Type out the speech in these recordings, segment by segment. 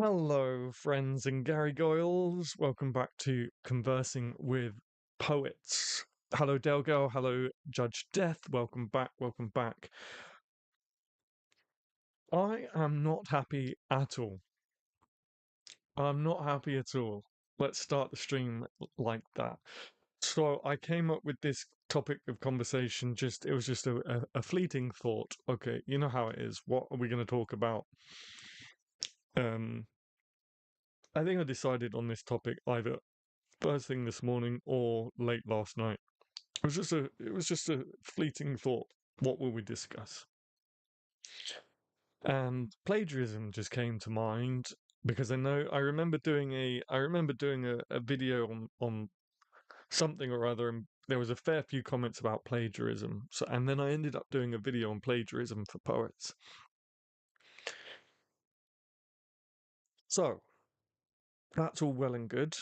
Hello, friends and Gary Goyles. Welcome back to Conversing with Poets. Hello, Delgo. Hello, Judge Death. Welcome back. Welcome back. I am not happy at all. I'm not happy at all. Let's start the stream like that. So I came up with this topic of conversation. It was just a fleeting thought. Okay, you know how it is. What are we going to talk about? Um, I think I decided on this topic either first thing this morning or late last night. It was just a fleeting thought. What will we discuss? And plagiarism just came to mind because I remember doing a video on something or other, and there was a fair few comments about plagiarism. So and then I ended up doing a video on plagiarism for poets. So that's all well and good.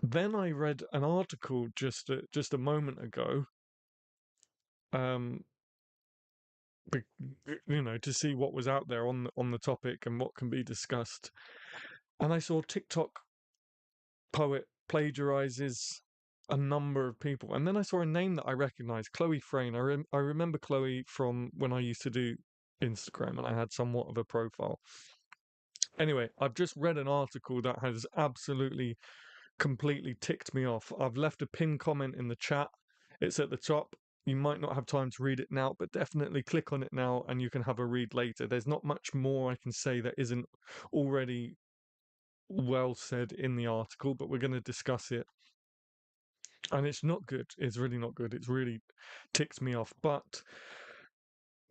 Then I read an article just a moment ago, um, to see what was out there on the topic and what can be discussed. And I saw TikTok poet plagiarizes a number of people, and then I saw a name that I recognized, Chloe Frayne. I remember Chloe from when I used to do Instagram, and I had somewhat of a profile. Anyway, I've just read an article that has absolutely completely ticked me off. I've left a pinned comment in the chat. It's at the top. You might not have time to read it now, but definitely click on it now and you can have a read later. There's not much more I can say that isn't already well said in the article, but we're going to discuss it. And it's not good. It's really not good. It's really ticked me off. But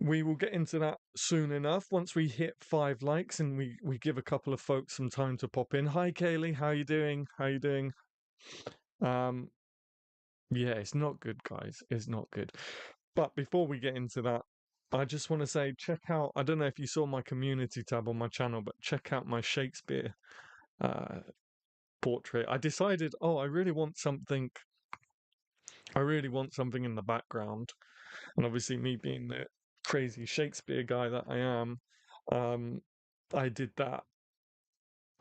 we will get into that soon enough once we hit 5 likes and we give a couple of folks some time to pop in. Hi, Kaylee. How you doing? How you doing? Um, yeah, it's not good, guys. It's not good. But before we get into that, I just want to say, check out. I don't know if you saw my community tab on my channel, but check out my Shakespeare uh, portrait. I decided, I really want something. I really want something in the background, and obviously, me being the crazy Shakespeare guy that I am, um, I did that,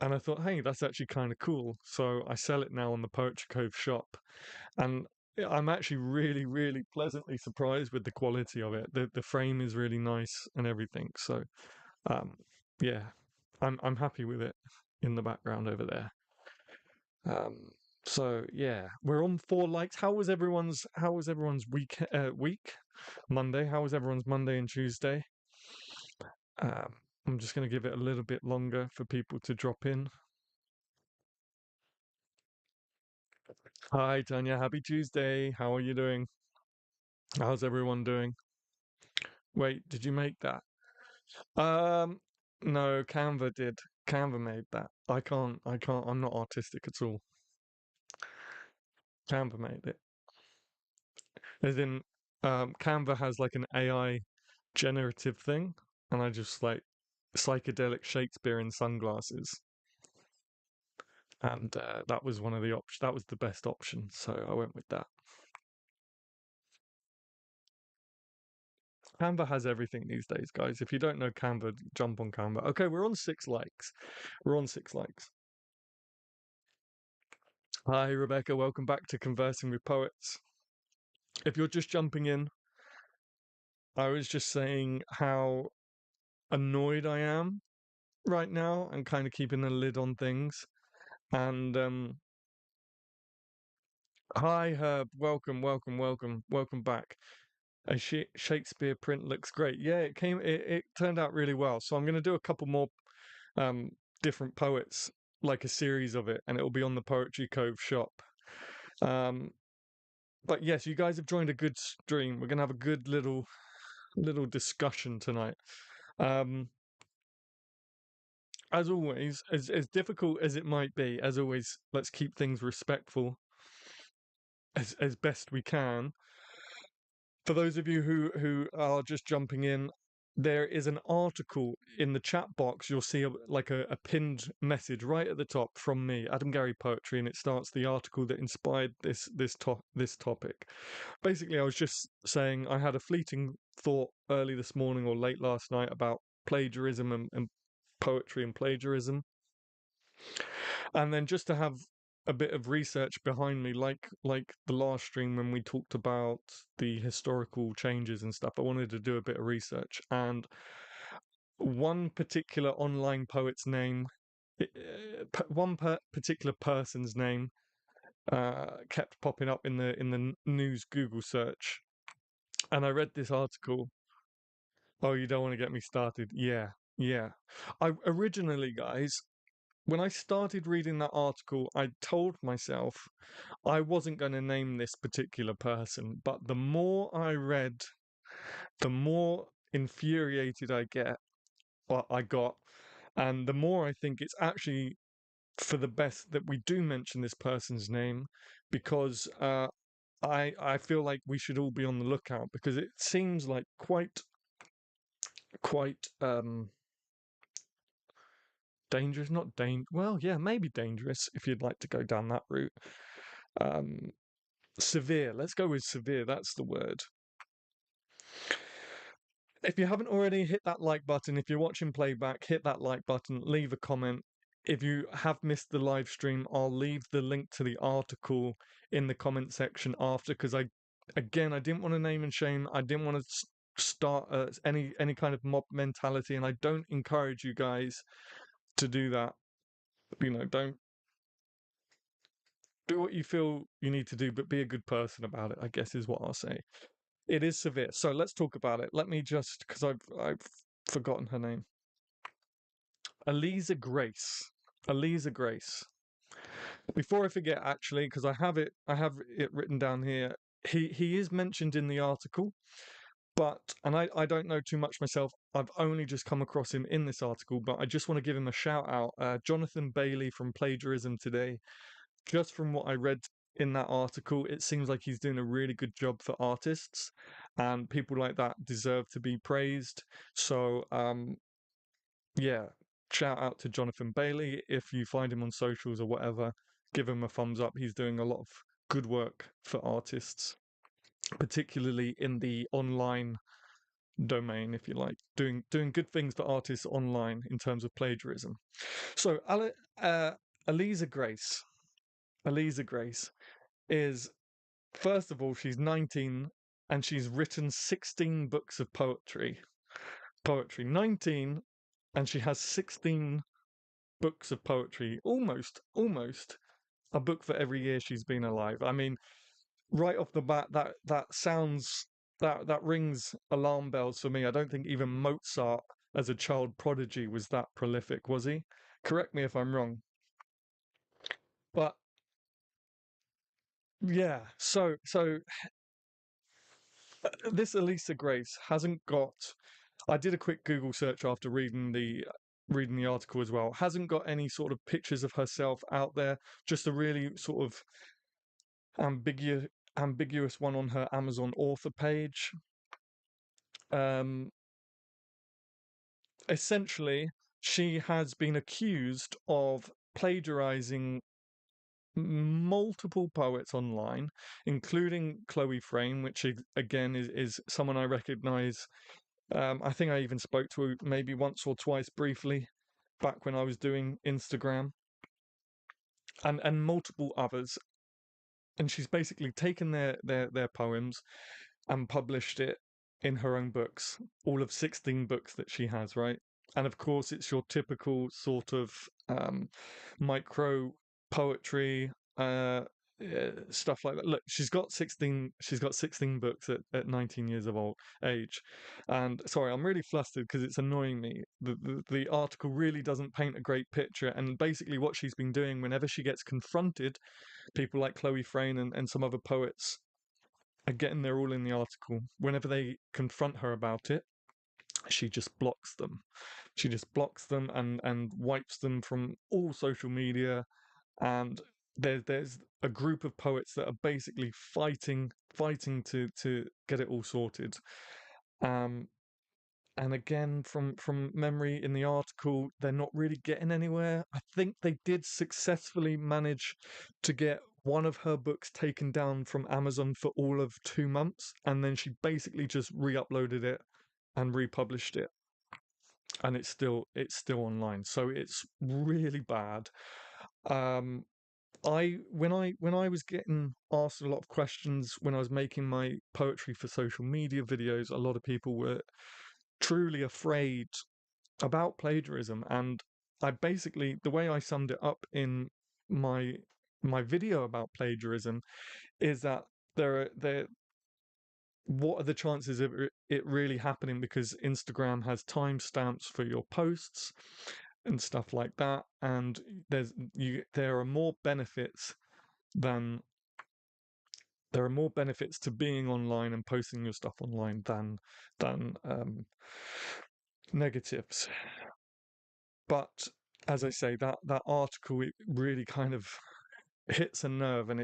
and I thought, hey, that's actually kind of cool. So I sell it now on the Poetry Cove shop, and I'm actually really, really pleasantly surprised with the quality of it. The frame is really nice and everything. So, um, yeah, I'm happy with it in the background over there. Um, so yeah, we're on 4 likes. How was everyone's week? Monday. How was everyone's Monday and Tuesday? Um, I'm just going to give it a little bit longer for people to drop in. Hi, Tanya. Happy Tuesday. How are you doing? How's everyone doing? Wait, did you make that? Um, no, Canva did. Canva made that. I can't, I'm not artistic at all. Canva made it. As in, Canva has like an AI generative thing, and I just like psychedelic Shakespeare in sunglasses. And that was one of the options. That was the best option, so I went with that. Canva has everything these days, guys. If you don't know Canva, jump on Canva. Okay, we're on 6 likes. We're on 6 likes. Hi, Rebecca. Welcome back to Conversing with Poets. If you're just jumping in, I was just saying how annoyed I am right now and kind of keeping a lid on things. And hi, Herb. Welcome, welcome, welcome, welcome back. A Shakespeare print looks great. Yeah, it turned out really well. So I'm going to do a couple more um, different poets, like a series of it, and it will be on the Poetry Cove shop. Um, but yes, you guys have joined a good stream. We're going to have a good little discussion tonight. Um, as always, as difficult as it might be, as always, let's keep things respectful as best we can. For those of you who are just jumping in, there is an article in the chat box. You'll see a pinned message right at the top from me, Adam Gary Poetry, and it starts the article that inspired this topic. Basically, I was just saying I had a fleeting thought early this morning or late last night about plagiarism and poetry and plagiarism. And then just to have a bit of research behind me, like the last stream when we talked about the historical changes and stuff, I wanted to do a bit of research. And one particular online poet's name, particular person's name, kept popping up in the news Google search, and I read this article. Oh, you don't want to get me started? Yeah, yeah. I originally, guys, when I started reading that article, I told myself I wasn't going to name this particular person, but the more I read, the more infuriated I got, and the more I think it's actually for the best that we do mention this person's name, because I feel like we should all be on the lookout, because it seems like quite dangerous, not well, yeah, maybe dangerous if you'd like to go down that route. Um, Severe. Let's go with severe. That's the word. If you haven't already, hit that like button. If you're watching playback, hit that like button, leave a comment. If you have missed the live stream, I'll leave the link to the article in the comment section after, because I didn't want to name and shame. I didn't want to start any kind of mob mentality, and I don't encourage you guys to do that. Don't do what you feel you need to do, but be a good person about it, I guess is what I'll say. It is severe. So let's talk about it. Let me just, because I've forgotten her name. Eliza Grace. Eliza Grace. Before I forget, actually, because I have it written down here. He is mentioned in the article, but I don't know too much myself. I've only just come across him in this article, but I just want to give him a shout out. Jonathan Bailey from Plagiarism today. Just from what I read in that article, it seems like he's doing a really good job for artists, and people like that deserve to be praised. So, yeah, shout out to Jonathan Bailey. If you find him on socials or whatever, give him a thumbs up. He's doing a lot of good work for artists, particularly in the online domain, if you like, doing good things for artists online in terms of plagiarism. So, Eliza Grace. Eliza Grace is, first of all, she's 19 and she's written 16 books of poetry. 19, and she has 16 books of poetry, almost a book for every year she's been alive. I mean, right off the bat, that sounds that rings alarm bells for me. I don't think even Mozart, as a child prodigy, was that prolific, was he? Correct me if I'm wrong. But yeah, so this Elisa Grace hasn't got. I did a quick Google search after reading the article as well. Hasn't got any sort of pictures of herself out there. Just a really sort of ambiguous one on her Amazon author page. Um, Essentially, she has been accused of plagiarizing multiple poets online, including Chloe Frame, which again is someone I recognize. I think I even spoke to her maybe once or twice briefly back when I was doing Instagram, and multiple others. And she's basically taken their poems and published it in her own books, all of 16 books that she has, right? And of course, it's your typical sort of micro poetry, stuff like that. Look, she's got 16 books at 19 years of age. And sorry, I'm really flustered because it's annoying me. The article really doesn't paint a great picture. And basically, what she's been doing whenever she gets confronted, people like Chloe Frayne and some other poets, again, they're all in the article. Whenever they confront her about it, she just blocks them. She just blocks them and wipes them from all social media. And there's a group of poets that are basically fighting to get it all sorted. Um, and again, from memory in the article, they're not really getting anywhere. I think they did successfully manage to get one of her books taken down from Amazon for all of 2 months, and then she basically just re-uploaded it and republished it. and it's still online. So it's really bad. Um, when I was getting asked a lot of questions when I was making my poetry for social media videos, a lot of people were truly afraid about plagiarism, and I basically the way I summed it up in my my video about plagiarism is that there what are the chances of it really happening, because Instagram has timestamps for your posts and stuff like that, and there are more benefits than there are more benefits to being online and posting your stuff online than negatives. But as I say, that article, it really kind of hits a nerve, and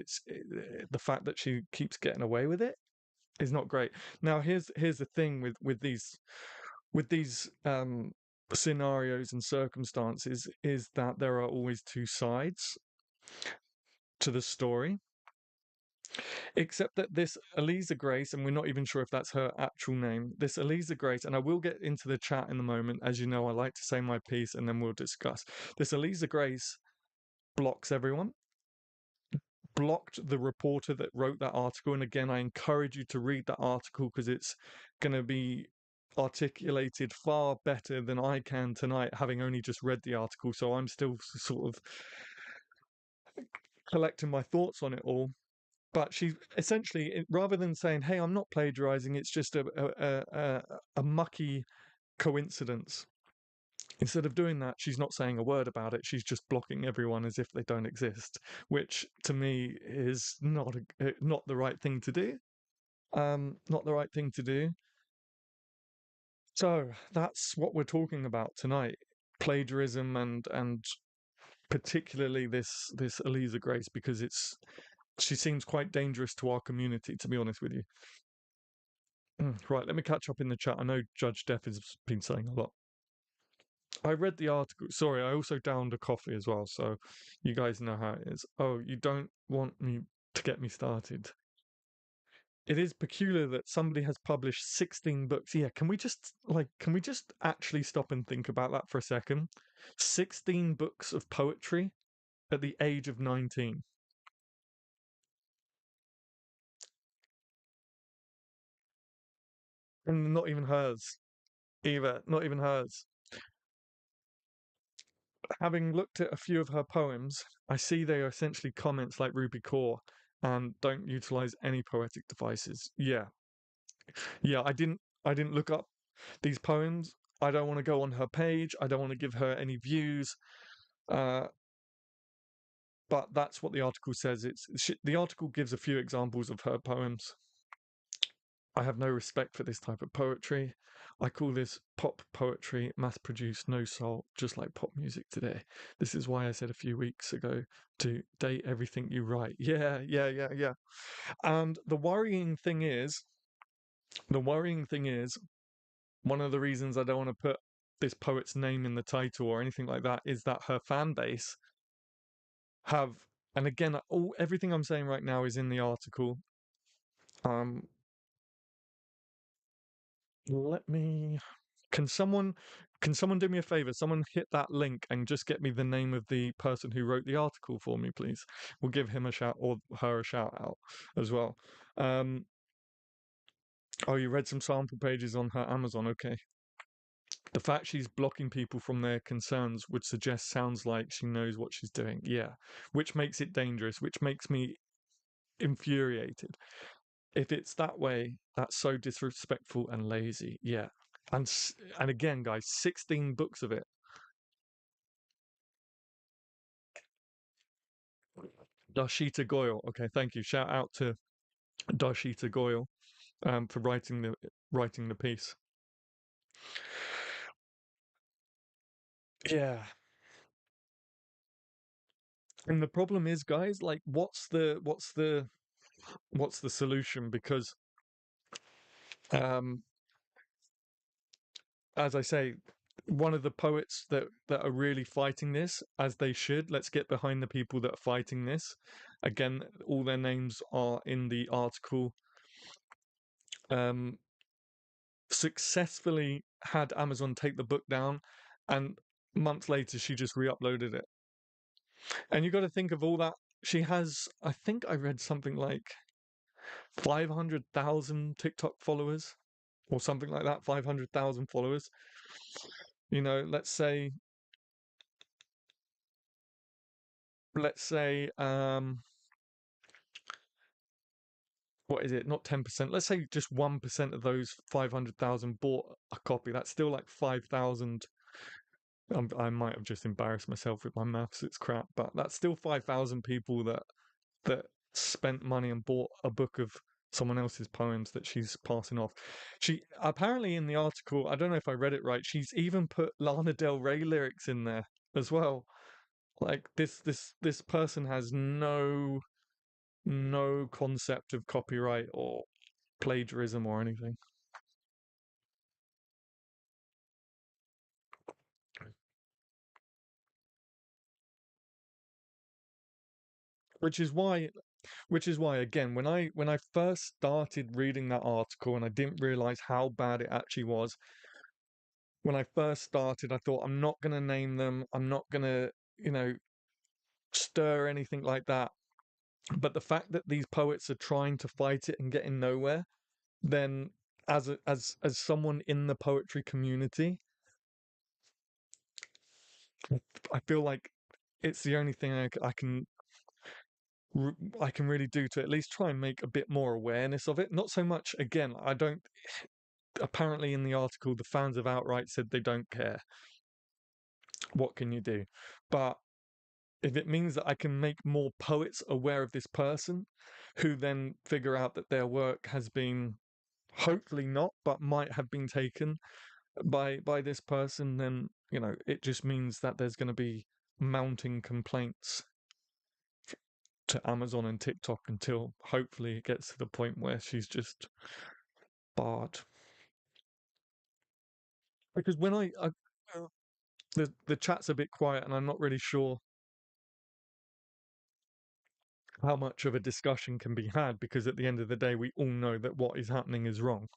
the fact that she keeps getting away with it is not great. Now, here's the thing with these scenarios and circumstances, is that there are always two sides to the story. Except that this Eliza Grace, and we're not even sure if that's her actual name, this Eliza Grace, and I will get into the chat in a moment. As you know, I like to say my piece and then we'll discuss. This Eliza Grace blocks everyone, blocked the reporter that wrote that article. And again, I encourage you to read that article because it's going to be articulated far better than I can tonight, having only just read the article. So I'm still sort of collecting my thoughts on it all. But she essentially, rather than saying, "Hey, I'm not plagiarizing. It's just a mucky coincidence." Instead of doing that, she's not saying a word about it. She's just blocking everyone as if they don't exist, which to me is not the right thing to do. Not the right thing to do. So that's what we're talking about tonight: plagiarism, and particularly this Eliza Grace, because she seems quite dangerous to our community, to be honest with you. Right, let me catch up in the chat. I know Judge Death has been saying a lot. I read the article. Sorry, I also downed a coffee as well, so you guys know how it is. Oh, you don't want me to get me started. It is peculiar that somebody has published 16 books. Yeah, can we just actually stop and think about that for a second? 16 books of poetry at the age of 19. And not even hers either. Not even hers. Having looked at a few of her poems, I see they are essentially comments like Ruby Core and don't utilize any poetic devices. Yeah. Yeah, I didn't look up these poems. I don't want to go on her page. I don't want to give her any views. Uh, but that's what the article says. The article gives a few examples of her poems. I have no respect for this type of poetry. I call this pop poetry, mass produced, no soul, just like pop music today. This is why I said a few weeks ago to date everything you write. Yeah, yeah, yeah, yeah. And the worrying thing is, one of the reasons I don't want to put this poet's name in the title or anything like that is that her fan base have, and again, everything I'm saying right now is in the article. Um, let me Can someone do me a favor? Someone hit that link and just get me the name of the person who wrote the article for me, please. We'll give him a shout or her a shout out as well. Um, oh, you read some sample pages on her Amazon. Okay. The fact she's blocking people from their concerns would suggest sounds like she knows what she's doing. Yeah. Which makes it dangerous, which makes me infuriated. If it's that way, that's so disrespectful and lazy. Yeah. And again, guys, 16 books of it. Darshita Goyle. Okay, thank you. Shout out to Darshita Goyle for writing the piece. Yeah. And the problem is, guys, like what's the solution? Because um as I say, one of the poets that are really fighting this, as they should. Let's get behind the people that are fighting this. Again, all their names are in the article. Um successfully had Amazon take the book down, and months later she just re-uploaded it. And you got to think of all that. She has, I think I read something like 500,000 TikTok followers or something like that, 500,000 followers. You know, let's say, what is it? Not 10%. Let's say just 1% of those 500,000 bought a copy. That's still like 5,000. I might have just embarrassed myself with my maths. It's crap, but that's still 5,000 people that spent money and bought a book of someone else's poems that she's passing off. She apparently in the article, I don't know if I read it right, she's even put Lana Del Rey lyrics in there as well. Like this person has no concept of copyright or plagiarism or anything. Which is why again, when I first started reading that article and I didn't realize how bad it actually was, when I first started, I thought I'm not gonna name them, I'm not gonna, you know, stir anything like that. But the fact that these poets are trying to fight it and getting nowhere, then as someone in the poetry community, I feel like it's the only thing I can really do to at least try and make a bit more awareness of it. Not so much, again, I don't. Apparently, in the article, the fans have outright said they don't care. What can you do? But if it means that I can make more poets aware of this person, who then figure out that their work has been, hopefully not, but might have been taken by this person, then it just means that there's going to be mounting complaints to Amazon and TikTok until hopefully it gets to the point where she's just barred. Because when the chat's a bit quiet and I'm not really sure how much of a discussion can be had, because at the end of the day we all know that what is happening is wrong.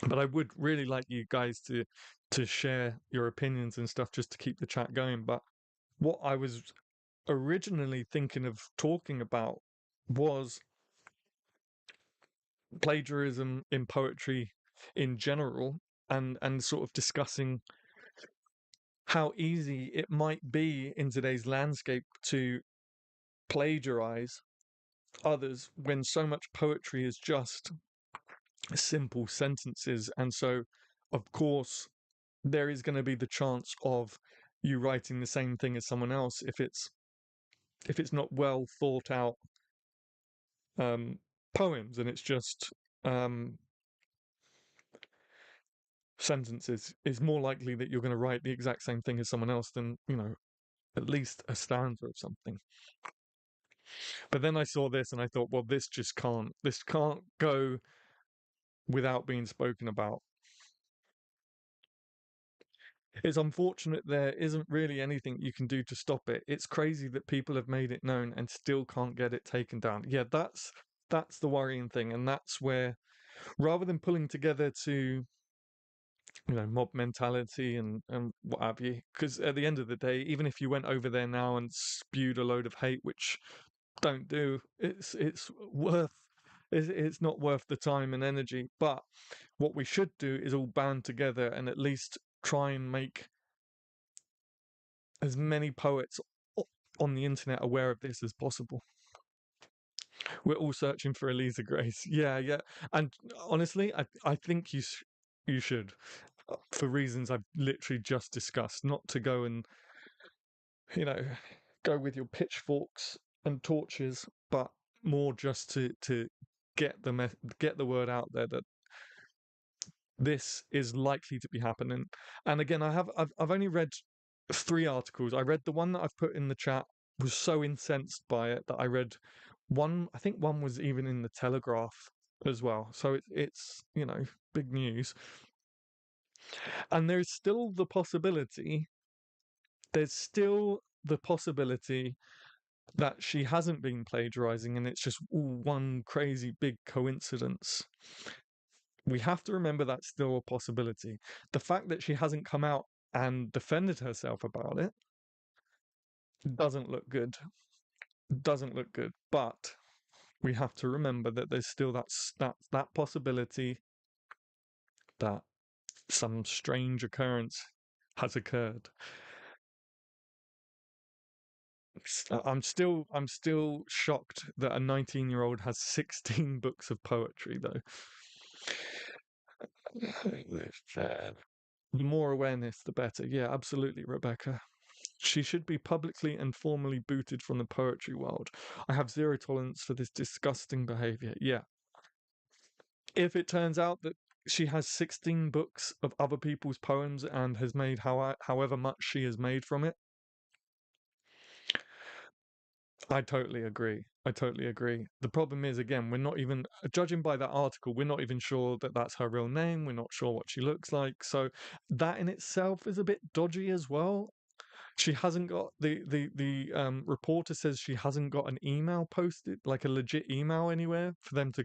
But I would really like you guys to share your opinions and stuff just to keep the chat going. But what I was originally thinking of talking about was plagiarism in poetry in general, and sort of discussing how easy it might be in today's landscape to plagiarize others when so much poetry is just simple sentences. And so, of course, there is going to be the chance of you writing the same thing as someone else if it's not well thought out um, poems and it's just um, sentences. Is more likely that you're going to write the exact same thing as someone else than at least a stanza of something. But then I saw this and I thought, well, this can't go without being spoken about. It's unfortunate there isn't really anything you can do to stop it. It's crazy that people have made it known and still can't get it taken down. Yeah, that's the worrying thing, and that's where, rather than pulling together to mob mentality and what have you, because at the end of the day, even if you went over there now and spewed a load of hate, which don't do, it's not worth the time and energy. But what we should do is all band together and at least try and make as many poets on the internet aware of this as possible. We're all searching for Elisa Grace. Yeah, yeah. And honestly, I think you should, for reasons I've literally just discussed, not to go and you know go with your pitchforks and torches, but more just to get the word out there that this is likely to be happening. And again, I've only read 3 articles. I read the one that I've put in the chat, was so incensed by it that I read one. I think one was even in the Telegraph as well. So it's big news. And there's still the possibility that she hasn't been plagiarizing and it's just all one crazy big coincidence. We have to remember that's still a possibility. The fact that she hasn't come out and defended herself about it doesn't look good. Doesn't look good. But we have to remember that there's still that possibility that some strange occurrence has occurred. I'm still shocked that a 19-year-old has 16 books of poetry though. The more awareness, the better. Yeah, absolutely, Rebecca. She should be publicly and formally booted from the poetry world. I have zero tolerance for this disgusting behavior. Yeah. If it turns out that she has 16 books of other people's poems and has made however much she has made from it, I totally agree. I totally agree. The problem is, again, we're not even, judging by that article, we're not even sure that that's her real name. We're not sure what she looks like. So that in itself is a bit dodgy as well. She hasn't got the reporter says she hasn't got an email posted, like a legit email anywhere for them to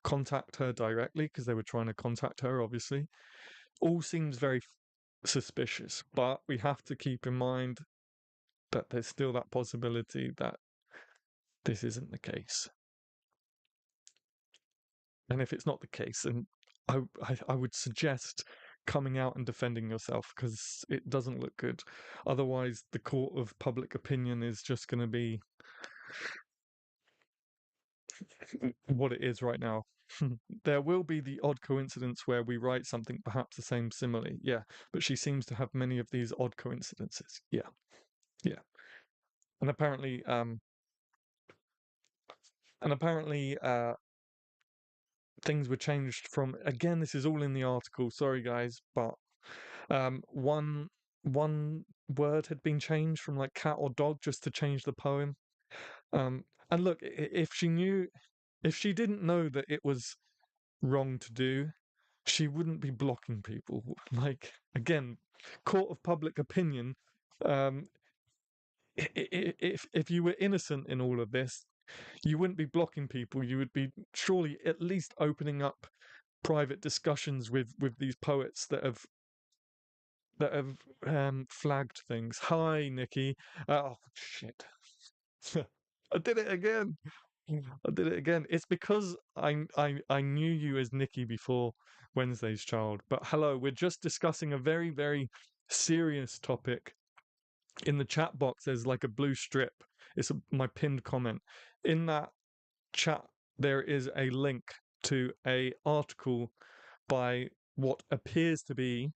contact her directly because they were trying to contact her, obviously. All seems very suspicious, but we have to keep in mind that there's still that possibility that this isn't the case. And if it's not the case, then I would suggest coming out and defending yourself because it doesn't look good. Otherwise, the court of public opinion is just going to be what it is right now. There will be the odd coincidence where we write something perhaps the same simile. Yeah, but she seems to have many of these odd coincidences. Yeah, yeah. And apparently, things were changed from, again, this is all in the article, sorry guys, but one word had been changed from like cat or dog just to change the poem. And look, if she didn't know that it was wrong to do, she wouldn't be blocking people. Like, again, court of public opinion. um if you were innocent in all of this, you wouldn't be blocking people. You would be surely at least opening up private discussions with these poets that have flagged things. Hi, Nikki. Oh shit! I did it again. I did it again. It's because I knew you as Nikki before Wednesday's Child. But hello, we're just discussing a very very serious topic. In the chat box, there's like a blue strip. It's my pinned comment. In that chat, there is a link to a article by what appears to be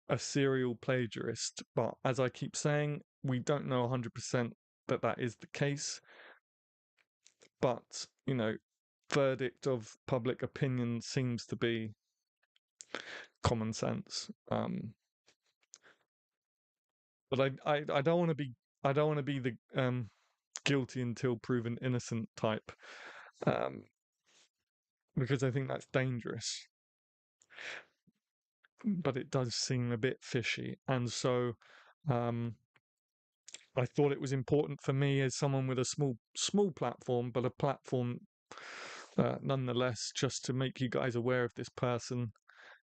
a serial plagiarist. But as I keep saying, we don't know 100% that that is the case. But, verdict of public opinion seems to be common sense. But I don't want to be the guilty until proven innocent type, um, because I think that's dangerous. But it does seem a bit fishy, and so um, I thought it was important for me as someone with a small platform, but a platform nonetheless, just to make you guys aware of this person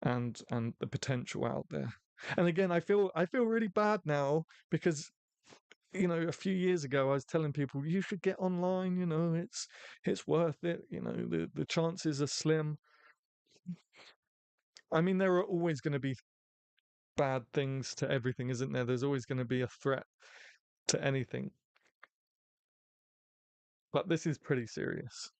and the potential out there. And again, I feel really bad now because a few years ago I was telling people you should get online. It's worth it. The chances are slim. I mean, there are always going to be bad things to everything, isn't there? There's always going to be a threat to anything. But this is pretty serious.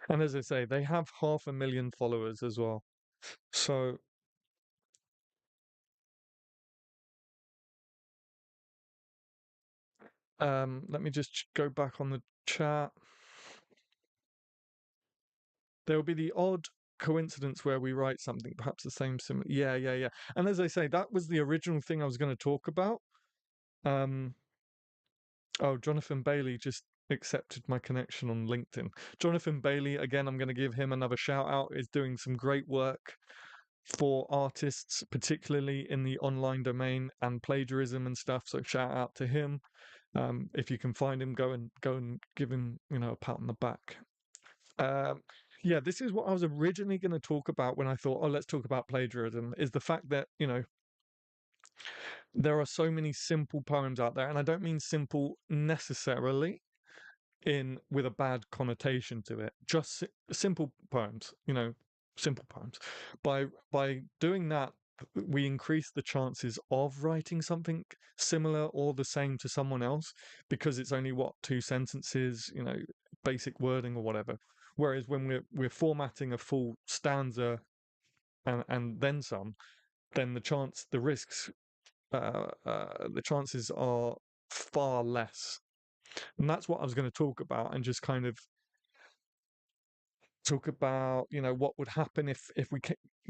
And as I say, they have 500,000 followers as well. So let me just go back on the chat. There will be the odd coincidence where we write something, perhaps the same similar. Yeah, yeah, yeah. And as I say, that was the original thing I was going to talk about. Um, oh, Jonathan Bailey just accepted my connection on LinkedIn. Jonathan Bailey, again, I'm going to give him another shout out, is doing some great work. for artists, particularly in the online domain and plagiarism and stuff. So shout out to him. If you can find him, go and give him, a pat on the back. Um, yeah, this is what I was originally going to talk about when I thought, oh, let's talk about plagiarism. Is the fact that there are so many simple poems out there, and I don't mean simple necessarily in with a bad connotation to it. Just simple poems, simple poems. By doing that, we increase the chances of writing something similar or the same to someone else because it's only what, two sentences, basic wording or whatever. Whereas when we're formatting a full stanza and then some, then the chances are far less. And that's what I was going to talk about, and just kind of talk about, what would happen if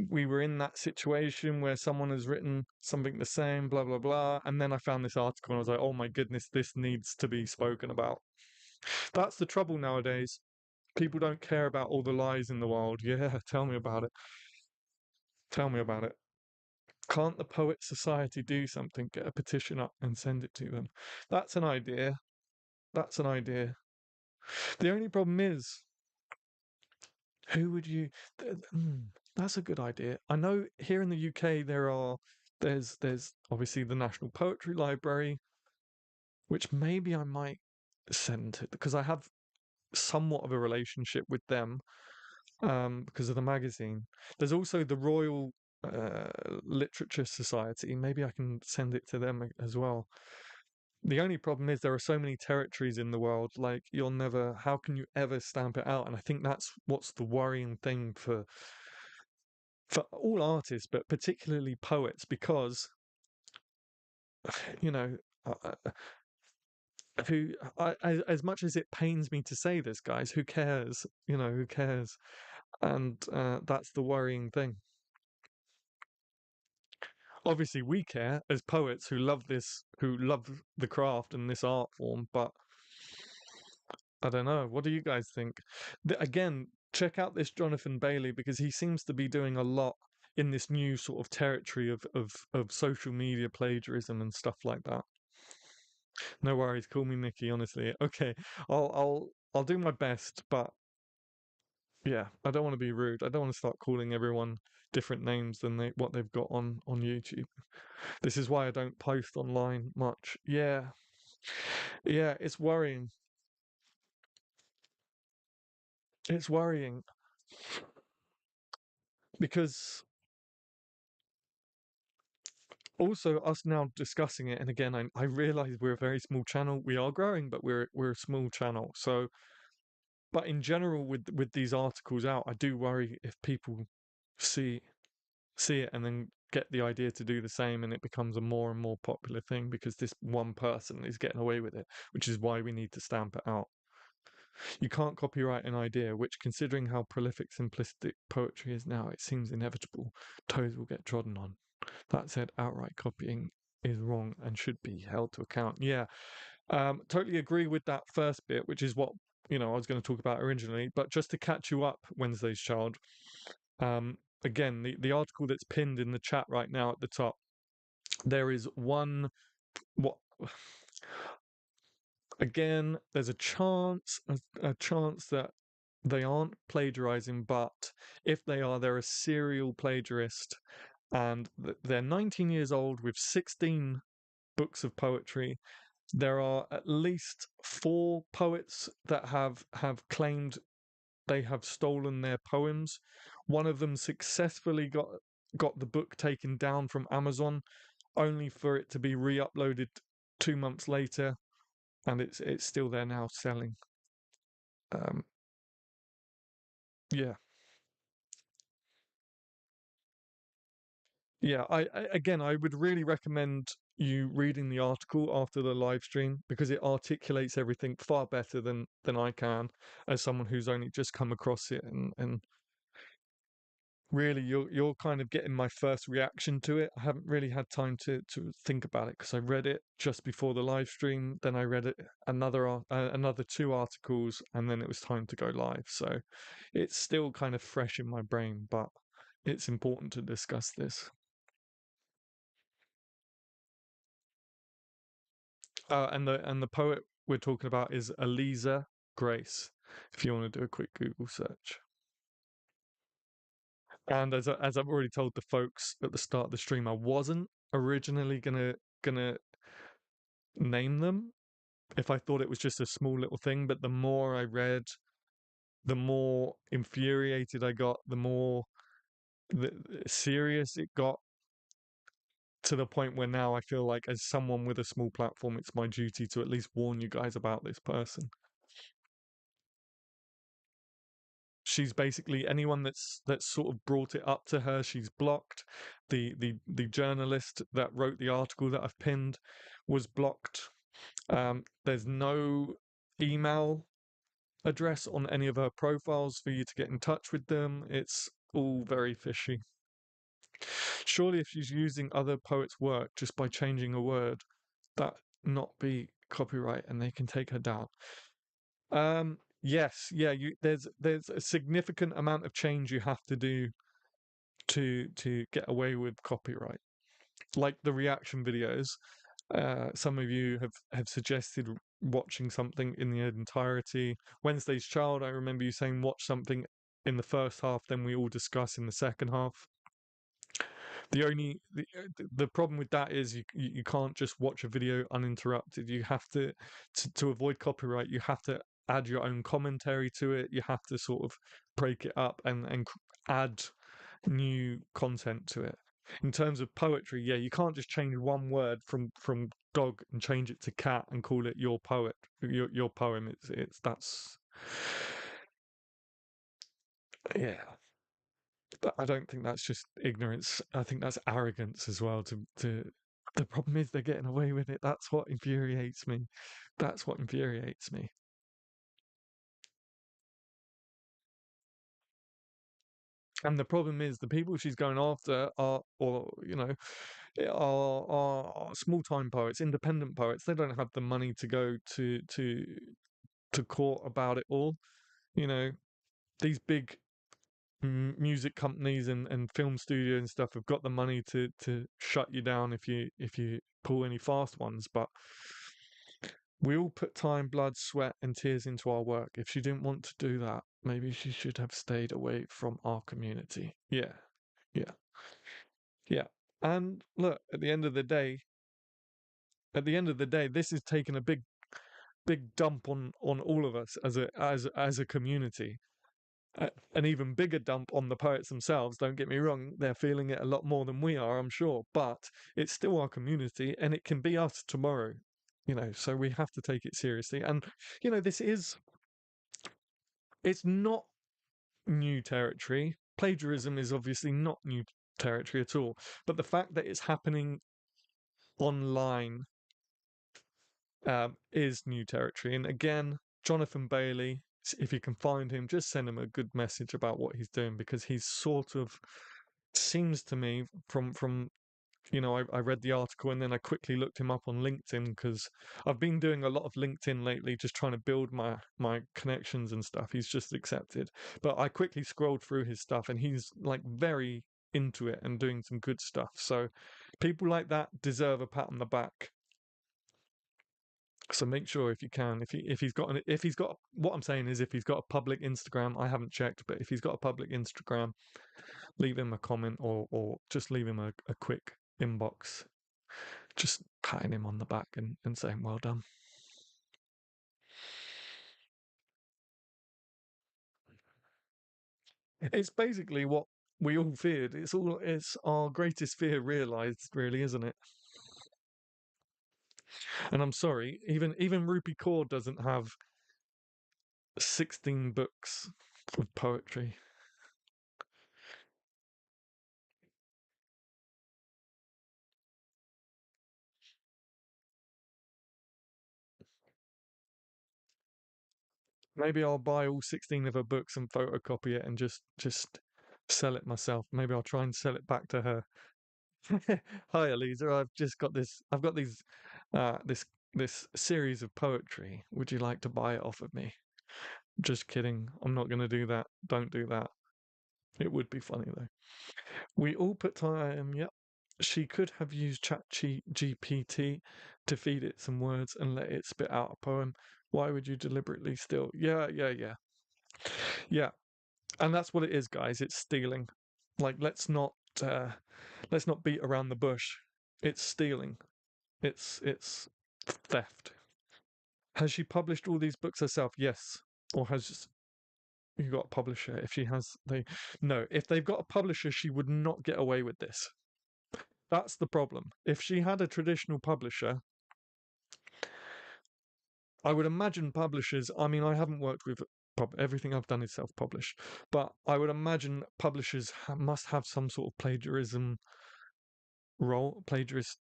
we were in that situation where someone has written something the same, blah blah blah. And then I found this article and I was like, oh my goodness, this needs to be spoken about. That's the trouble nowadays. People don't care about all the lies in the world. Yeah, tell me about it. Tell me about it. Can't the Poet Society do something? Get a petition up and send it to them. That's an idea. That's an idea. The only problem is, who would you? That's a good idea. I know here in the UK there's obviously the National Poetry Library, which maybe I might send to because I have somewhat of a relationship with them because of the magazine. There's also the Royal Literature Society. Maybe I can send it to them as well. The only problem is there are so many territories in the world, like how can you ever stamp it out? And I think that's what's the worrying thing for all artists, but particularly poets, because, you know, uh, uh, as much as it pains me to say this, guys, who cares? Who cares? And that's the worrying thing. Obviously, we care as poets who love the craft and this art form, but I don't know. What do you guys think? Again, check out this Jonathan Bailey because he seems to be doing a lot in this new sort of territory of social media plagiarism and stuff like that. No worries, call me Mickey, honestly. Okay, I'll do my best, but yeah, I don't want to be rude. I don't want to start calling everyone different names than what they've got on YouTube. This is why I don't post online much. Yeah. Yeah, it's worrying. It's worrying because also us now discussing it, and again, I realize we're a very small channel. We are growing, but we're a small channel. So, but in general, with these articles out, I do worry if people see see it and then get the idea to do the same, and it becomes a more and more popular thing because this one person is getting away with it, which is why we need to stamp it out. You can't copyright an idea, which, considering how prolific simplistic poetry is now, it seems inevitable. Toes will get trodden on. That said, outright copying is wrong and should be held to account. Yeah, totally agree with that first bit, which is what I was going to talk about originally. But just to catch you up, Wednesday's Child. Again, the article that's pinned in the chat right now at the top. There is one. What? Again, there's a chance that they aren't plagiarizing, but if they are, they're a serial plagiarist, and they're 19 years old with 16 books of poetry. There are at least 4 poets that have claimed they have stolen their poems. One of them successfully got the book taken down from Amazon, only for it to be re-uploaded 2 months later, and it's still there now selling. Um, yeah, yeah. Again, I would really recommend you reading the article after the live stream because it articulates everything far better than I can as someone who's only just come across it, and really you're kind of getting my first reaction to it. I haven't really had time to think about it because I read it just before the live stream, then I read it another 2 articles, and then it was time to go live. So it's still kind of fresh in my brain, but it's important to discuss this. And the poet we're talking about is Eliza Grace. If you want to do a quick Google search. And as I've already told the folks at the start of the stream, I wasn't originally gonna name them if I thought it was just a small little thing. But the more I read, the more infuriated I got, the more serious it got, to the point where now I feel like, as someone with a small platform, it's my duty to at least warn you guys about this person. She's basically anyone that's sort of brought it up to her, she's blocked. The journalist that wrote the article that I've pinned was blocked. There's no email address on any of her profiles for you to get in touch with them. It's all very fishy. Surely, if she's using other poets' work just by changing a word, that not be copyright and they can take her down. Yes, yeah. There's a significant amount of change you have to do to get away with copyright. Like the reaction videos, some of you have suggested watching something in the entirety. Wednesday's Child, I remember you saying watch something in the first half, then we all discuss in the second half. The problem with that is you can't just watch a video uninterrupted. You have to avoid copyright. You have to add your own commentary to it. You have to sort of break it up and add new content to it. In terms of poetry, yeah, you can't just change one word from dog and change it to cat and call it your poet, your poem. It's that's yeah. But I don't think that's just ignorance. I think that's arrogance as well. To the problem is they're getting away with it. That's what infuriates me. That's what infuriates me. And the problem is the people she's going after are, or are small time poets, independent poets. They don't have the money to go to court about it all. You know, these big music companies and film studio and stuff have got the money to shut you down if you pull any fast ones. But we all put time, blood, sweat, and tears into our work. If she didn't want to do that, maybe she should have stayed away from our community. Yeah, yeah, yeah. And look, at the end of the day, this is taking a big dump on all of us as a community. An even bigger dump on the poets themselves. Don't get me wrong, they're feeling it a lot more than we are, I'm sure, but it's still our community and it can be us tomorrow, so we have to take it seriously. And, it's not new territory. Plagiarism is obviously not new territory at all, but the fact that it's happening online is new territory. And again, Jonathan Bailey, if you can find him, just send him a good message about what he's doing, because he's sort of seems to me I read the article and then I quickly looked him up on LinkedIn, because I've been doing a lot of LinkedIn lately, just trying to build my connections and stuff. He's just accepted, but I quickly scrolled through his stuff and he's like very into it and doing some good stuff. So people like that deserve a pat on the back. So make sure, if you can, if he's got what I'm saying is, if he's got a public Instagram, I haven't checked, but if he's got a public Instagram, leave him a comment, or just leave him a quick inbox, just patting him on the back and saying well done. It's basically what we all feared. It's our greatest fear realized, really, isn't it? And I'm sorry, even Rupi Kaur doesn't have 16 books of poetry. Maybe I'll buy all 16 of her books and photocopy it and just sell it myself. Maybe I'll try and sell it back to her. Hi, Eliza. I've got these. This series of poetry. Would you like to buy it off of me? Just kidding. I'm not going to do that. Don't do that. It would be funny though. We all put time. Yep. She could have used GPT to feed it some words and let it spit out a poem. Why would you deliberately steal? Yeah, yeah, yeah, yeah. And that's what it is, guys. It's stealing. Like, uh, let's not beat around the bush. It's stealing. It's theft. Has she published all these books herself? Yes. Or has you got a publisher? If she has, they no. If they've got a publisher, she would not get away with this. That's the problem. If she had a traditional publisher, I would imagine publishers. I mean, I haven't worked with everything I've done is self-published, but I would imagine publishers must have some sort of plagiarism role, plagiarist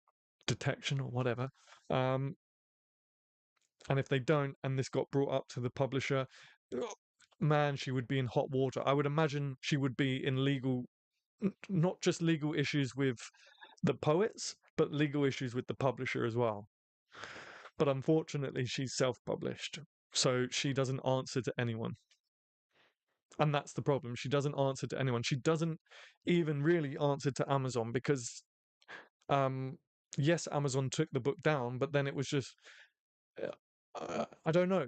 detection or whatever. Um, and if they don't, and this got brought up to the publisher, man, she would be in hot water. I would imagine she would be in legal, not just legal issues with the poets, but legal issues with the publisher as well. But unfortunately, she's self published. So she doesn't answer to anyone. And that's the problem. She doesn't answer to anyone. She doesn't even really answer to Amazon because, um, yes, Amazon took the book down, but then it was just, I don't know.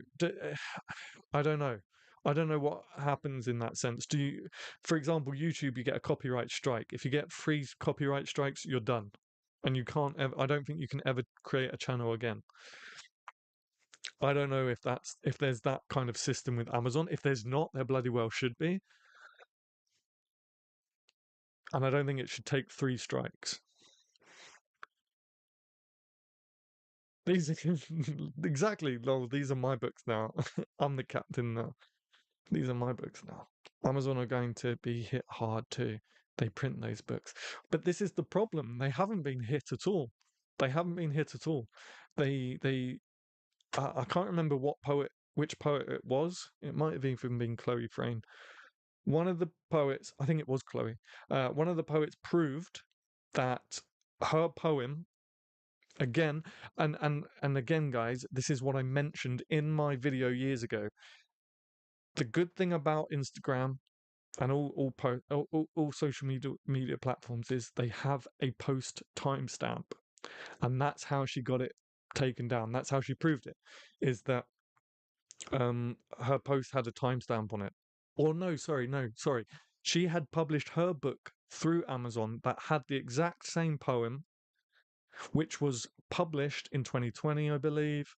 I don't know. I don't know what happens in that sense. Do you, for example, YouTube, you get a copyright strike. If you get three copyright strikes, you're done. And you can't ever, I don't think you can ever create a channel again. I don't know if there's that kind of system with Amazon. If there's not, there bloody well should be. And I don't think it should take three strikes. These are exactly, lol, these are my books now. I'm the captain now. These are my books now. Amazon are going to be hit hard too. They print those books. But this is the problem. They haven't been hit at all. They haven't been hit at all. They I can't remember which poet it was. It might have even been Chloe Frayne. One of the poets, I think it was Chloe, one of the poets proved that her poem, again, and again, guys, this is what I mentioned in my video years ago. The good thing about Instagram and all social media platforms is they have a post timestamp, and that's how she got it taken down. That's how she proved it, is that her post had a timestamp on it. Or no, sorry, no, sorry. She had published her book through Amazon that had the exact same poem, which was published in 2020, I believe,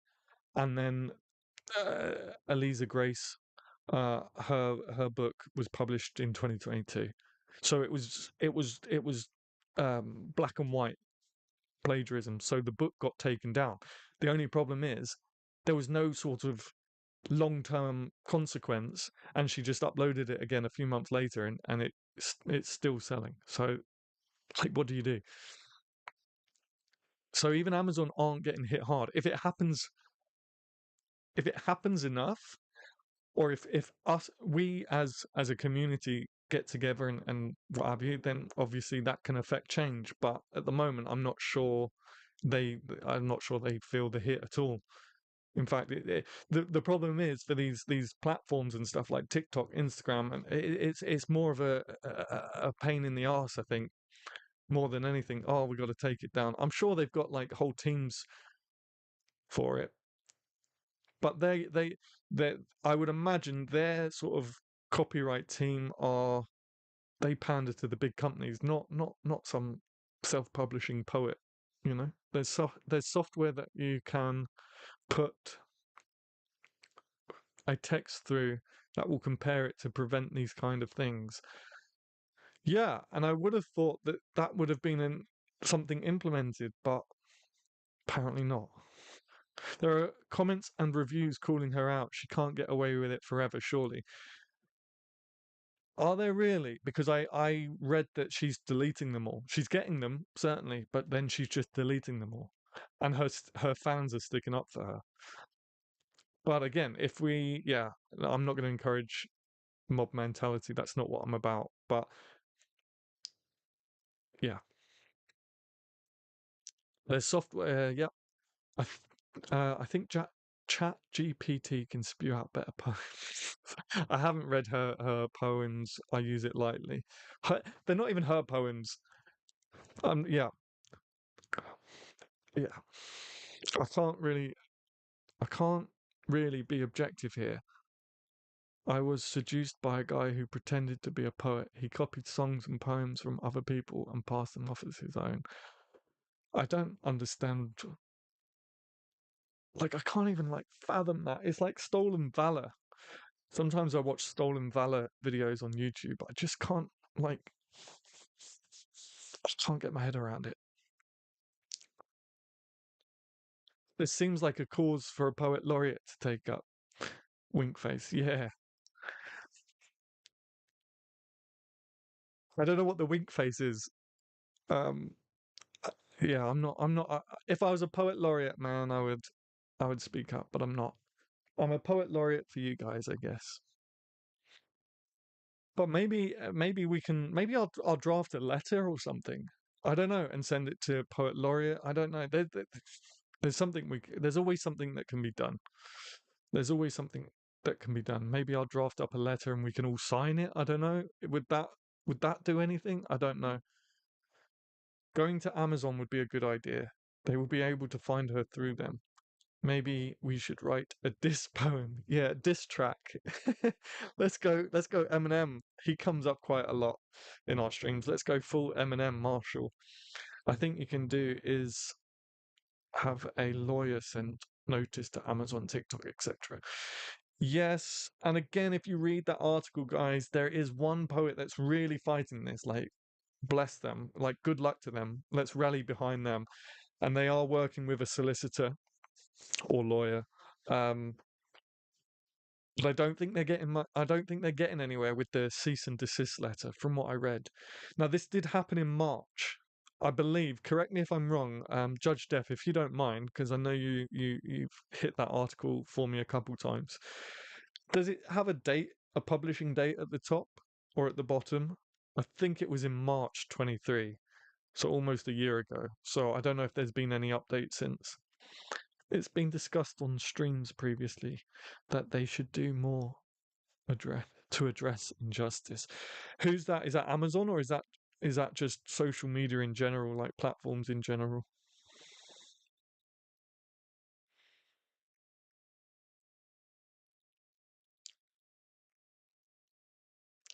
and then Eliza Grace, her book was published in 2022. So it was black and white plagiarism. So the book got taken down. The only problem is there was no sort of long-term consequence, and she just uploaded it again a few months later, and it's still selling. So, like, what do you do? So even Amazon aren't getting hit hard. If it happens enough, or if we as a community get together and what have you, then obviously that can affect change. But at the moment, they I'm not sure they feel the hit at all. In fact, the problem is for these platforms and stuff like TikTok, Instagram, and it's more of a pain in the ass, I think, more than anything. Oh, we got to take it down. I'm sure they've got like whole teams for it, but they I would imagine their sort of copyright team they pander to the big companies, not some self-publishing poet. You know, there's software that you can put a text through that will compare it to prevent these kind of things. Yeah, and I would have thought that that would have been something implemented, but apparently not. There are comments and reviews calling her out. She can't get away with it forever, surely. Are there really? Because I read that she's deleting them all. She's getting them, certainly, but then she's just deleting them all. And her fans are sticking up for her. But again, yeah, I'm not going to encourage mob mentality. That's not what I'm about. But yeah, there's software. Yeah, I think Chat GPT can spew out better poems. I haven't read her poems. I use it lightly. They're not even her poems. Yeah, yeah. I can't really, I can't really be objective here. I was seduced by a guy who pretended to be a poet. He copied songs and poems from other people and passed them off as his own. I don't understand. Like, I can't even like fathom that. It's like stolen valor. Sometimes I watch stolen valor videos on YouTube, but I just can't like I can't get my head around it. This seems like a cause for a poet laureate to take up. Wink face. Yeah. I don't know what the wink face is. Um uh, yeah, I'm not if I was a poet laureate, man, I would speak up, but I'm not. I'm a poet laureate for you guys, I guess. But maybe we can maybe I'll draft a letter or something. I don't know, and send it to poet laureate. I don't know. There's something there's always something that can be done. There's always something that can be done. Maybe I'll draft up a letter and we can all sign it. I don't know. Would that do anything? I don't know. Going to Amazon would be a good idea. They will be able to find her through them. Maybe we should write a diss poem. Yeah, diss track. Let's go Eminem. He comes up quite a lot in our streams. Let's go full Eminem Marshall. I think you can do is have a lawyer send notice to Amazon, TikTok, etc. Yes, and again, if you read that article, guys, there is one poet that's really fighting this. Like, bless them. Like, good luck to them. Let's rally behind them. And they are working with a solicitor or lawyer. Um, but I don't think they're getting I don't think they're getting anywhere with the cease and desist letter, from what I read. Now, this did happen in March, I believe. Correct me if I'm wrong, Judge Def, if you don't mind, because I know you've hit that article for me a couple times. Does it have a date, a publishing date at the top or at the bottom? I think it was in March 23, so almost a year ago. So I don't know if there's been any update since. It's been discussed on streams previously that they should do more address injustice. Who's that? Is that Amazon, or is that just social media in general, like platforms in general?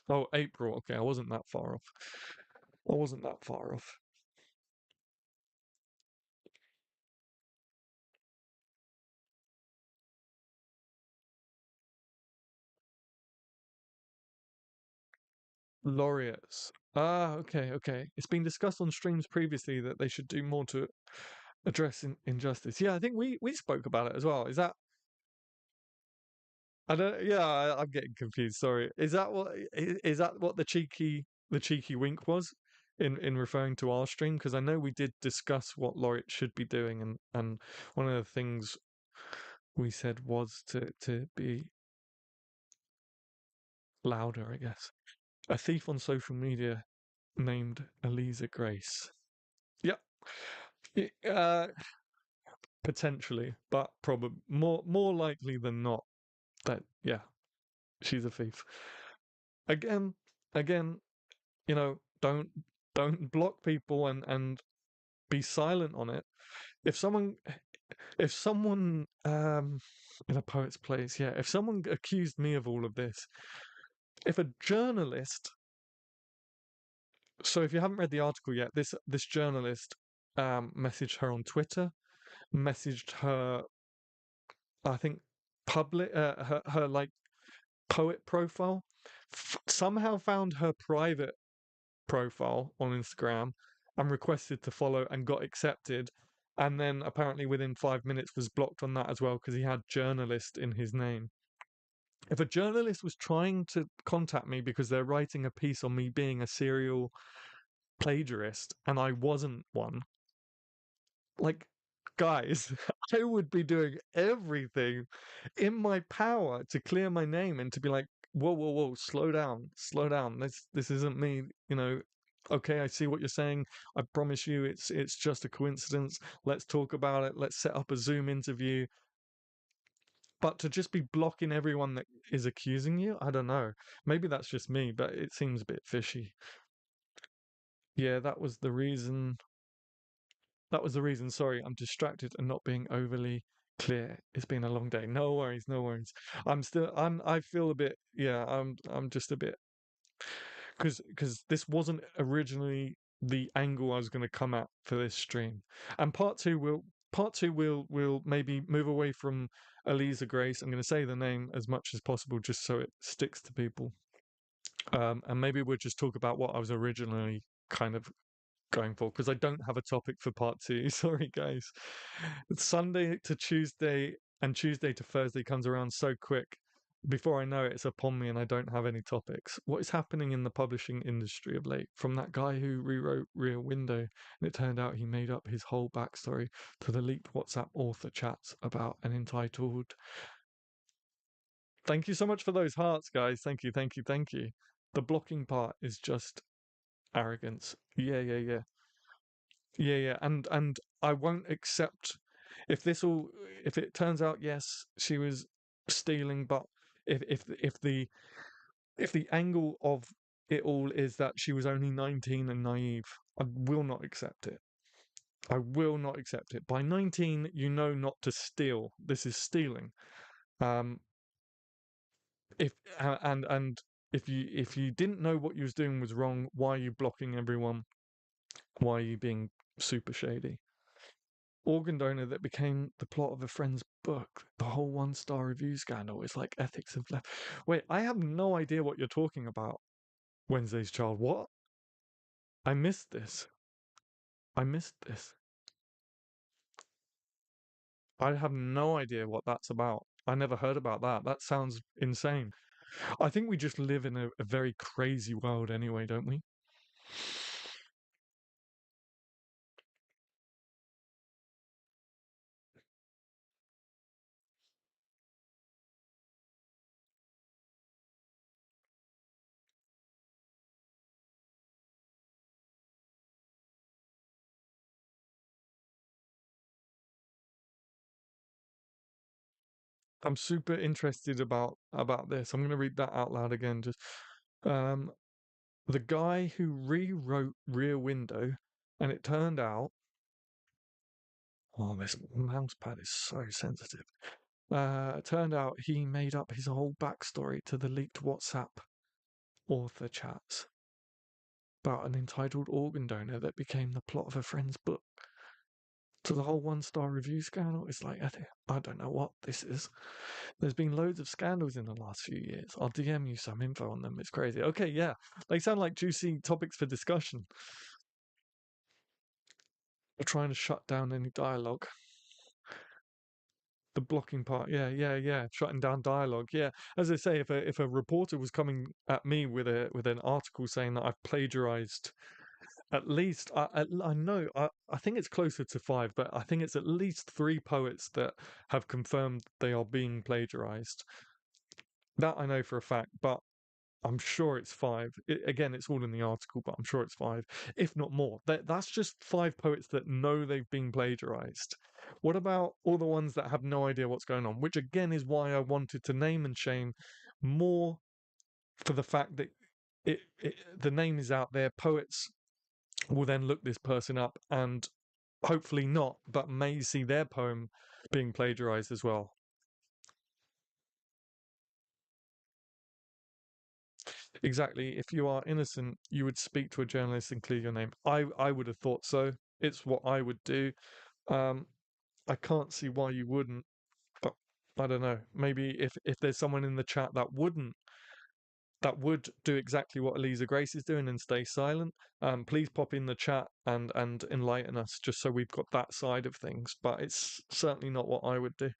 Oh, April. Okay, I wasn't that far off. I wasn't that far off. Laureates. Ah, okay, okay. It's been discussed on streams previously that they should do more to address injustice. Yeah, I think we spoke about it as well. Is that I don't. Yeah, I'm getting confused. Sorry. Is that what the cheeky wink was in referring to our stream? Because I know we did discuss what laureate should be doing, and one of the things we said was to be louder, I guess. A thief on social media named Eliza Grace. Yep. Potentially, but probably more likely than not that yeah, she's a thief. Again, again, don't block people and be silent on it. If someone in a poet's place, yeah, if someone accused me of all of this, if a journalist, so if you haven't read the article yet, this journalist messaged her on Twitter, messaged her, I think, public her like poet profile, somehow found her private profile on Instagram and requested to follow and got accepted. And then apparently within 5 minutes was blocked on that as well because he had journalist in his name. If a journalist was trying to contact me because they're writing a piece on me being a serial plagiarist and I wasn't one, like, guys, I would be doing everything in my power to clear my name and to be like, whoa, whoa, whoa, slow down, slow down. This isn't me, you know. Okay, I see what you're saying. I promise you it's just a coincidence. Let's talk about it. Let's set up a Zoom interview. But to just be blocking everyone that is accusing you, I don't know. Maybe that's just me, but it seems a bit fishy. Yeah, that was the reason. That was the reason. Sorry, I'm distracted and not being overly clear. It's been a long day. No worries, no worries. I feel a bit, yeah, I'm just a bit, because this wasn't originally the angle I was going to come at for this stream. And part two will maybe move away from Eliza Grace. I'm going to say the name as much as possible just so it sticks to people. And maybe we'll just talk about what I was originally kind of going for, because I don't have a topic for part two. Sorry, guys. It's Sunday to Tuesday and Tuesday to Thursday comes around so quick. Before I know it, it's upon me and I don't have any topics. What is happening in the publishing industry of late? From that guy who rewrote Rear Window, and it turned out he made up his whole backstory, to the leaked WhatsApp author chats about an entitled. Thank you so much for those hearts, guys. Thank you, thank you, thank you. The blocking part is just arrogance. Yeah, yeah, yeah. Yeah, yeah, and I won't accept if this all if it turns out yes she was stealing, but if the angle of it all is that she was only 19 and naive, I will not accept it. I will not accept it. By 19, you know not to steal. This is stealing. Um, if and if you didn't know what you was doing was wrong, why are you blocking everyone? Why are you being super shady? Organ donor that became the plot of a friend's book. The whole one-star review scandal is like ethics of left. Wait, I have no idea what you're talking about. Wednesday's Child. What? I missed this. I missed this. I have no idea what that's about. I never heard about that. That sounds insane. I think we just live in a very crazy world anyway, don't we? I'm super interested about this. I'm going to read that out loud again. Just um, the guy who rewrote Rear Window, and it turned out. Oh, this mouse pad is so sensitive. It turned out he made up his whole backstory to the leaked WhatsApp author chats about an entitled organ donor that became the plot of a friend's book. To the whole one-star review scandal, it's like, I don't know what this is. There's been loads of scandals in the last few years. I'll DM you some info on them. It's crazy. Okay, yeah. They sound like juicy topics for discussion. We're trying to shut down any dialogue. The blocking part, yeah, yeah, yeah, shutting down dialogue, yeah. As I say, if a reporter was coming at me with an article saying that I've plagiarized at least, I know, I think it's closer to five, but I think it's at least three poets that have confirmed they are being plagiarized. That I know for a fact, but I'm sure it's five. Again, it's all in the article, but I'm sure it's five, if not more. That's just five poets that know they've been plagiarized. What about all the ones that have no idea what's going on? Which again is why I wanted to name and shame more, for the fact that the name is out there. Poets will then look this person up and hopefully not, but may see their poem being plagiarized as well. Exactly. If you are innocent, you would speak to a journalist and clear your name. I would have thought so. It's what I would do. Um, I can't see why you wouldn't, but I don't know. Maybe if there's someone in the chat that wouldn't, that would do exactly what Eliza Grace is doing and stay silent, please pop in the chat and enlighten us, just so we've got that side of things. But it's certainly not what I would do.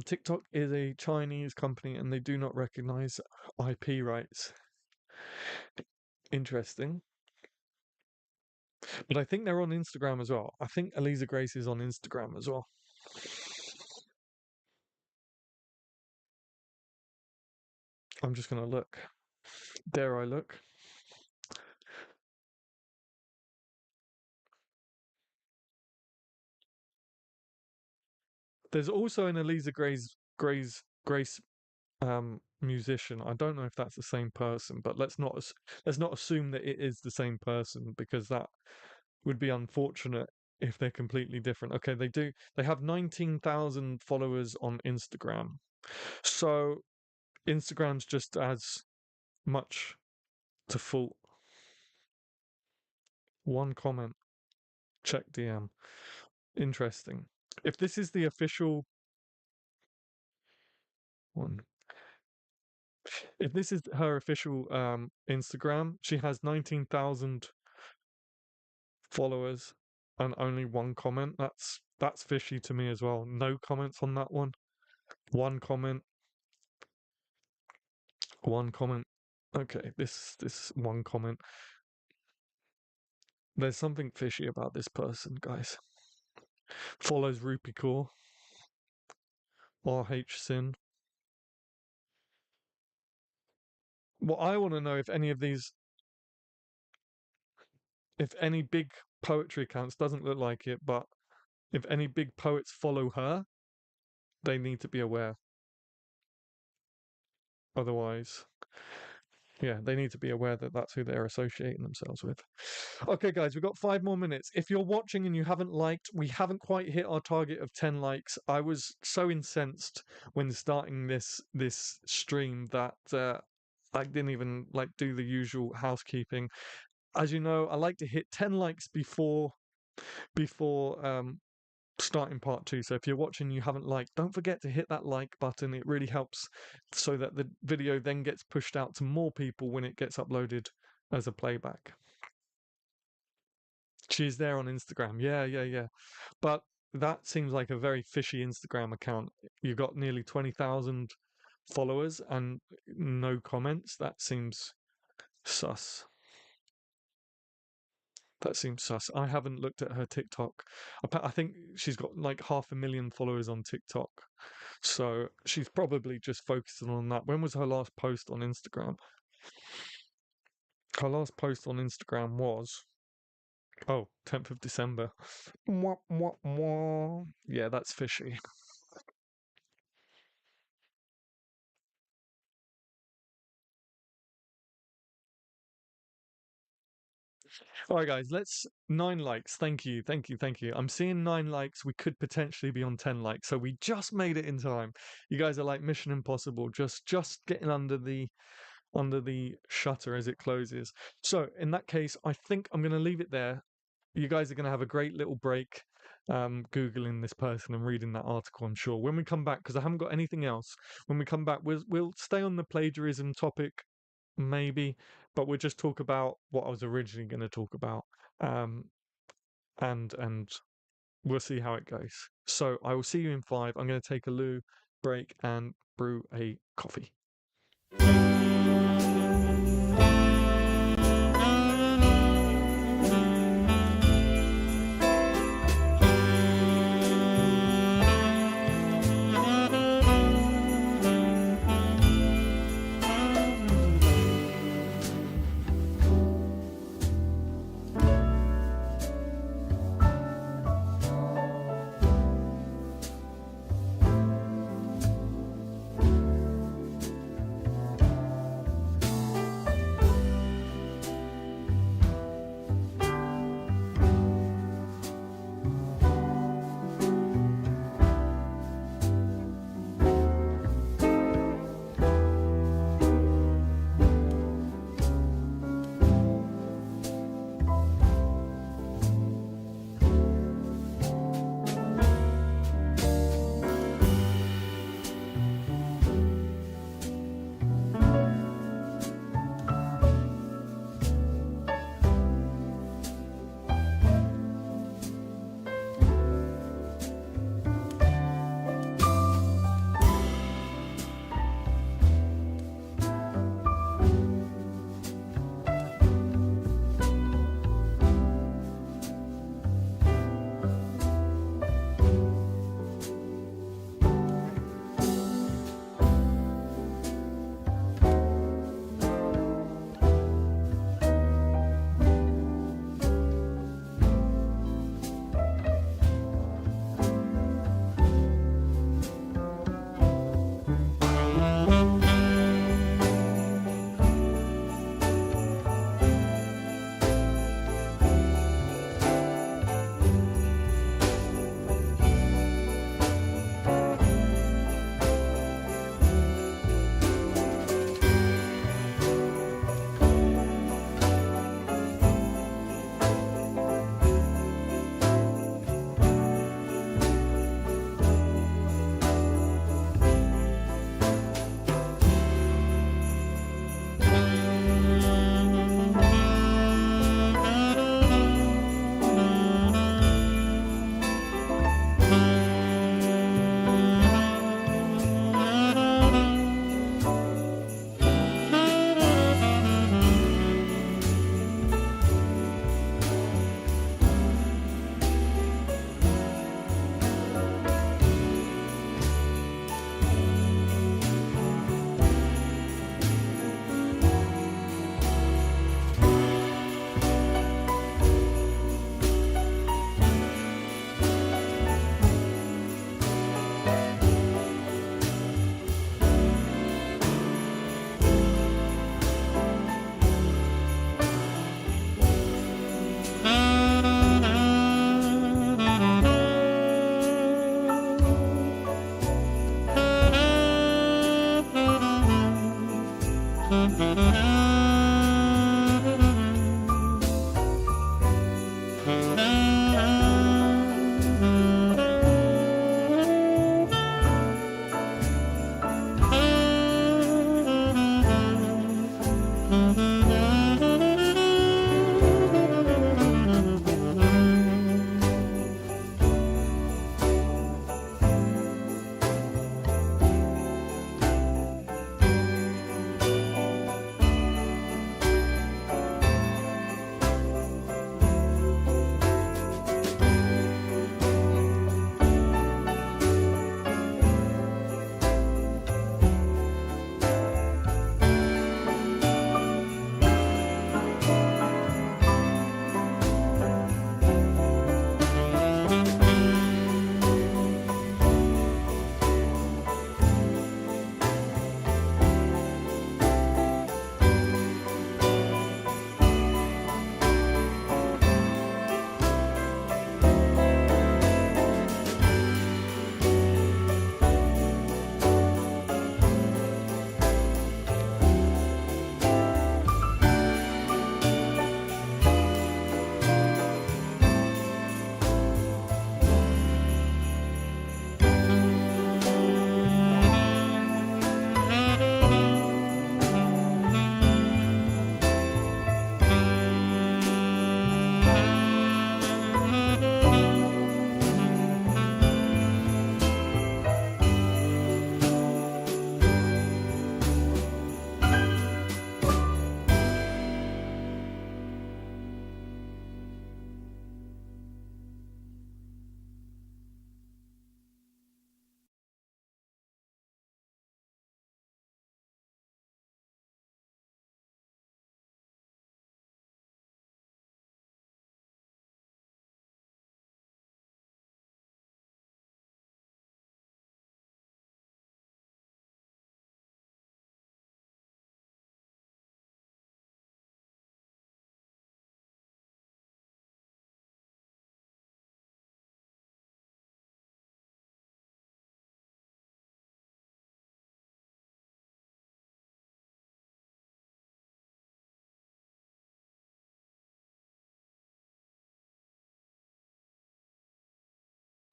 TikTok is a Chinese company and they do not recognize IP rights. Interesting. But I think they're on Instagram as well. I think Eliza Grace is on Instagram as well. I'm just going to look. Dare I look? There's also an Eliza Grace musician. I don't know if that's the same person, but let's not assume that it is the same person, because that would be unfortunate if they're completely different. Okay, they have 19,000 followers on Instagram. So Instagram's just as much to fault. One comment, check DM. Interesting. If this is the official one, if this is her official Instagram, she has 19,000 followers and only one comment. That's fishy to me as well. No comments on that one. One comment. One comment. Okay, this one comment. There's something fishy about this person, guys. Follows Rupi Kaur. RH Sin. What I want to know, if any big poetry accounts, doesn't look like it, but if any big poets follow her, they need to be aware. Otherwise, yeah, they need to be aware that that's who they're associating themselves with. Okay, guys, we've got 5 more minutes. If you're watching and you haven't liked, we haven't quite hit our target of 10 likes. I was so incensed when starting this stream that I didn't even like do the usual housekeeping. As you know, I like to hit 10 likes before starting part 2. So if you're watching and you haven't liked, don't forget to hit that like button. It really helps so that the video then gets pushed out to more people when it gets uploaded as a playback. She's there on Instagram. Yeah. But that seems like a very fishy Instagram account. You've got nearly 20,000 followers and no comments. That seems sus. That seems sus. I haven't looked at her TikTok. I think she's got like 500,000 followers on TikTok. So she's probably just focusing on that. When was her last post on Instagram? Her last post on Instagram was, 10th of December. Mwah, mwah, mwah. Yeah, that's fishy. All right, guys, let's 9 likes. Thank you. I'm seeing 9 likes. We could potentially be on 10 likes, so we just made it in time. You guys are like Mission Impossible, just getting under the shutter as it closes. So in that case, I think I'm going to leave it there. You guys are going to have a great little break, googling this person and reading that article. I'm sure when we come back, because I haven't got anything else. When we come back, we'll stay on the plagiarism topic, maybe, but we'll just talk about what I was originally going to talk about, and we'll see how it goes. So I will see you in 5. I'm going to take a loo break and brew a coffee.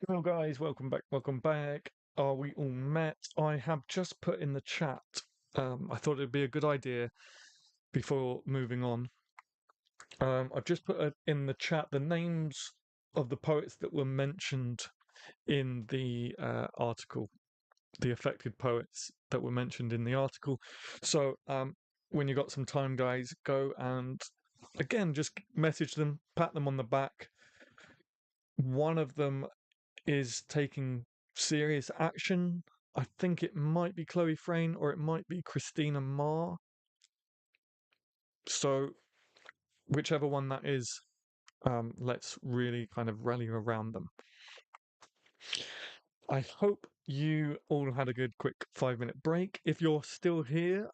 Hello, guys. Welcome back. Welcome back. Are we all met? I have just put in the chat. I thought it'd be a good idea before moving on. I've just put in the chat the names of the poets that were mentioned in the article, the affected poets that were mentioned in the article. So, when you got some time, guys, go and again just message them, pat them on the back. One of them is taking serious action. I think it might be Chloe Frayne or it might be Christina Marr. So, whichever one that is, let's really kind of rally around them. I hope you all had a good quick 5 minute break. If you're still here,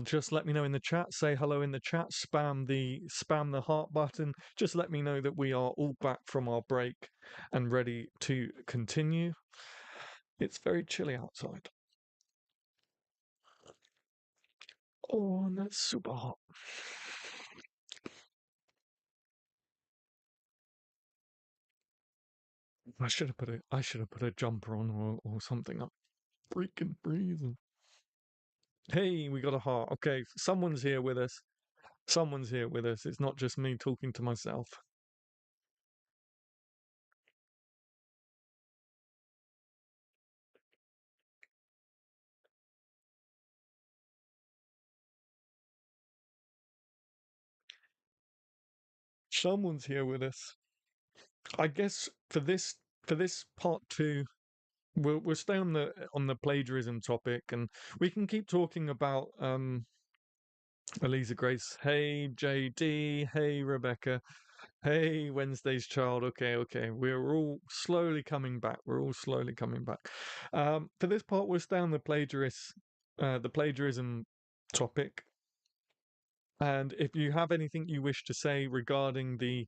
just let me know in the chat. Say hello in the chat. Spam the heart button. Just let me know that we are all back from our break and ready to continue. It's very chilly outside. Oh, and that's super hot. I should have put a jumper on or something. I'm freaking freezing. Hey, we got a heart. Okay, someone's here with us. Someone's here with us. It's not just me talking to myself. Someone's here with us. I guess for this part two, we'll stay on the plagiarism topic, and we can keep talking about Eliza Grace. Hey JD. Hey Rebecca. Hey, Wednesday's child. Okay, okay. We're all slowly coming back. We're all slowly coming back. For this part, we'll stay on the plagiarism topic. And if you have anything you wish to say regarding the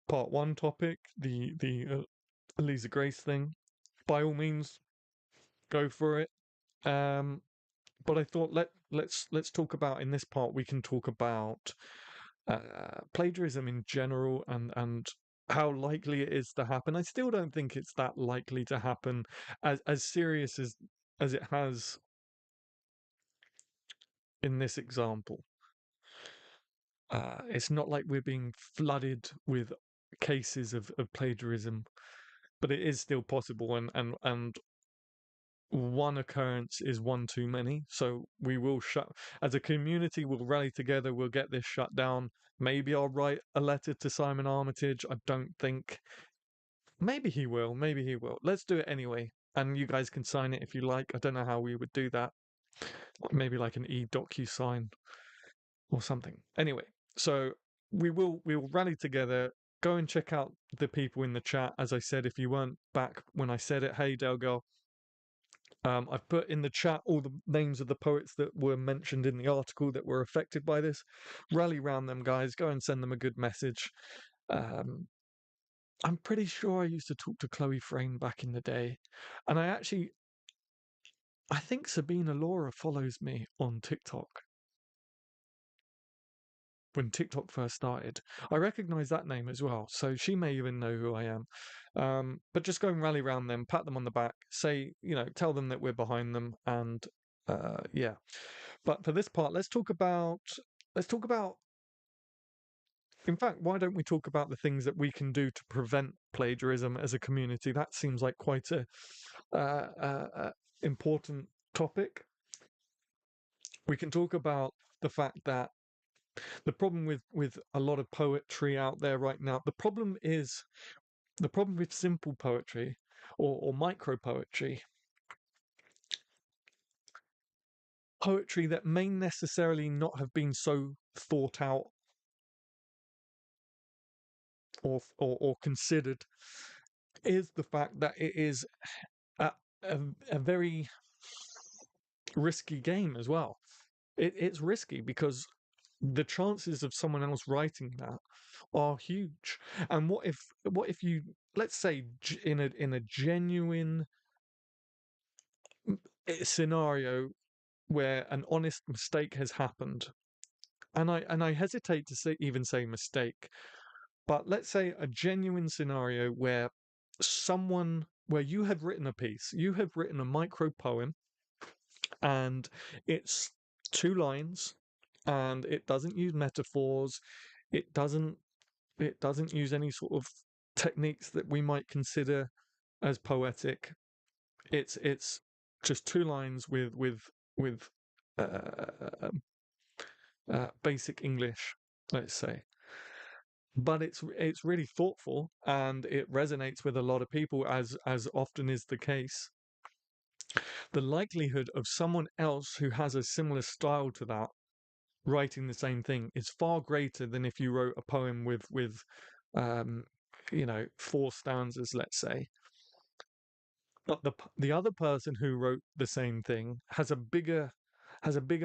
part one topic, the Elisa Grace thing, by all means, go for it. Um, but I thought let's talk about in this part we can talk about plagiarism in general and how likely it is to happen. I still don't think it's that likely to happen as serious as it has in this example. It's not like we're being flooded with cases of plagiarism, but it is still possible, and one occurrence is one too many. So we will shut as a community. We'll rally together. We'll get this shut down. Maybe I'll write a letter to Simon Armitage. I don't think. Maybe he will. Maybe he will. Let's do it anyway. And you guys can sign it if you like. I don't know how we would do that. Maybe like an e-docu sign or something. Anyway, so we will rally together. Go and check out the people in the chat. As I said, if you weren't back when I said it, hey Del Girl, I've put in the chat all the names of the poets that were mentioned in the article that were affected by this. Rally round them, guys. Go and send them a good message. Um, I'm pretty sure I used to talk to Chloe Frayne back in the day, and I think Sabina Laura follows me on TikTok when TikTok first started. I recognize that name as well, so she may even know who I am. But just go and rally around them, pat them on the back, say, tell them that we're behind them, and yeah. But for this part, let's talk about. In fact, why don't we talk about the things that we can do to prevent plagiarism as a community? That seems like quite a important topic. We can talk about the fact that the problem with a lot of poetry out there right now, the problem with simple poetry or micro poetry that may necessarily not have been so thought out or considered, is the fact that it is a, a very risky game as well. It's risky because the chances of someone else writing that are huge. And what if you, let's say, in a genuine scenario where an honest mistake has happened, and I hesitate to even say mistake. But let's say a genuine scenario where where you have written a piece, you have written a micro poem, and it's 2 lines, and it doesn't use metaphors, it doesn't it doesn't use any sort of techniques that we might consider as poetic. It's just 2 lines with uh, basic English, let's say. But it's really thoughtful and it resonates with a lot of people, as often is the case. The likelihood of someone else who has a similar style to that writing the same thing is far greater than if you wrote a poem with um, 4 stanzas, let's say. But the other person who wrote the same thing has a bigger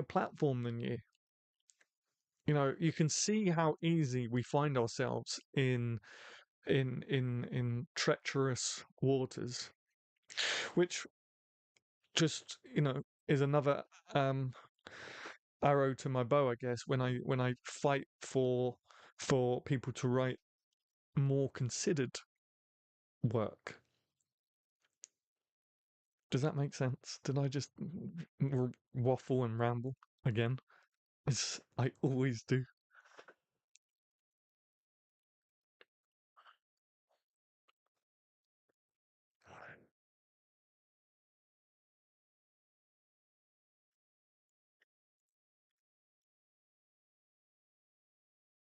platform than you. You can see how easy we find ourselves in treacherous waters, which just is another um, arrow to my bow, I guess, when I fight for people to write more considered work. Does that make sense? Did I just waffle and ramble again? As I always do.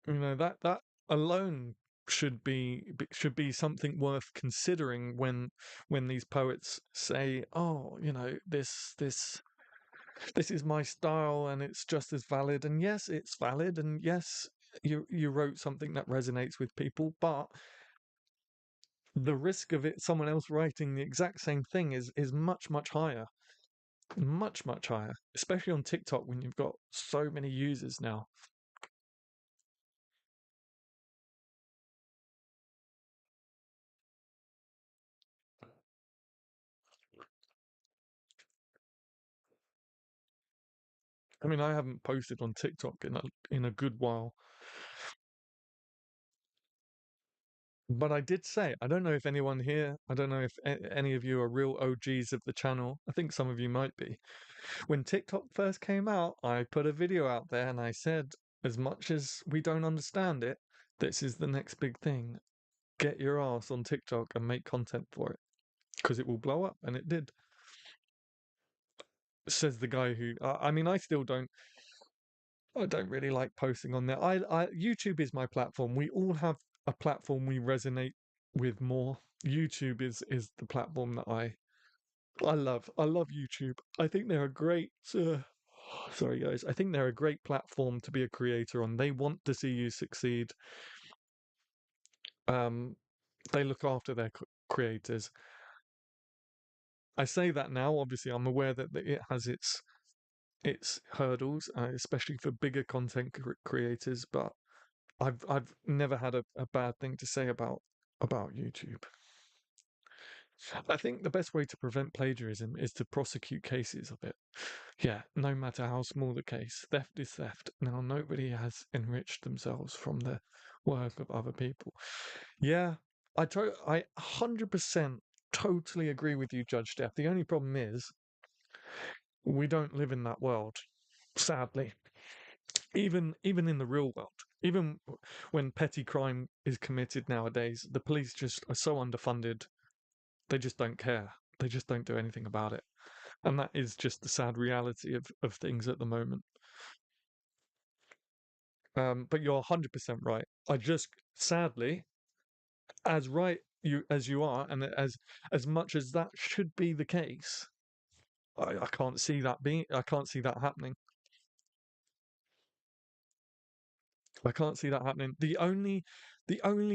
That alone should be something worth considering when these poets say, "Oh, this is my style and it's just as valid." And yes, it's valid, and yes, you wrote something that resonates with people, but the risk of it someone else writing the exact same thing is much higher. Much higher, especially on TikTok when you've got so many users now. I mean, I haven't posted on TikTok in a good while, but I did say, I don't know if anyone here, I don't know if any of you are real OGs of the channel. I think some of you might be. When TikTok first came out, I put a video out there and I said, as much as we don't understand it, this is the next big thing. Get your ass on TikTok and make content for it because it will blow up, and it did. Says the guy who, I mean, I don't really like posting on there. YouTube is my platform. We all have a platform we resonate with more. YouTube is the platform that I love. I love YouTube. I think they're a great. Sorry, guys. I think they're a great platform to be a creator on. They want to see you succeed. Um, they look after their creators. I say that now. Obviously, I'm aware that it has its hurdles, especially for bigger content creators. But I've never had a bad thing to say about YouTube. I think the best way to prevent plagiarism is to prosecute cases of it. Yeah, no matter how small the case, theft is theft. Now, nobody has enriched themselves from the work of other people. Yeah, I 100% totally agree with you, Judge Death. The only problem is we don't live in that world, sadly. Even in the real world, even when petty crime is committed nowadays, the police just are so underfunded, they just don't care. They just don't do anything about it. And that is just the sad reality of things at the moment. But you're 100% right. I just sadly, as right you as you are, and as much as that should be the case, I can't see that being. I can't see that happening. I can't see that happening. The only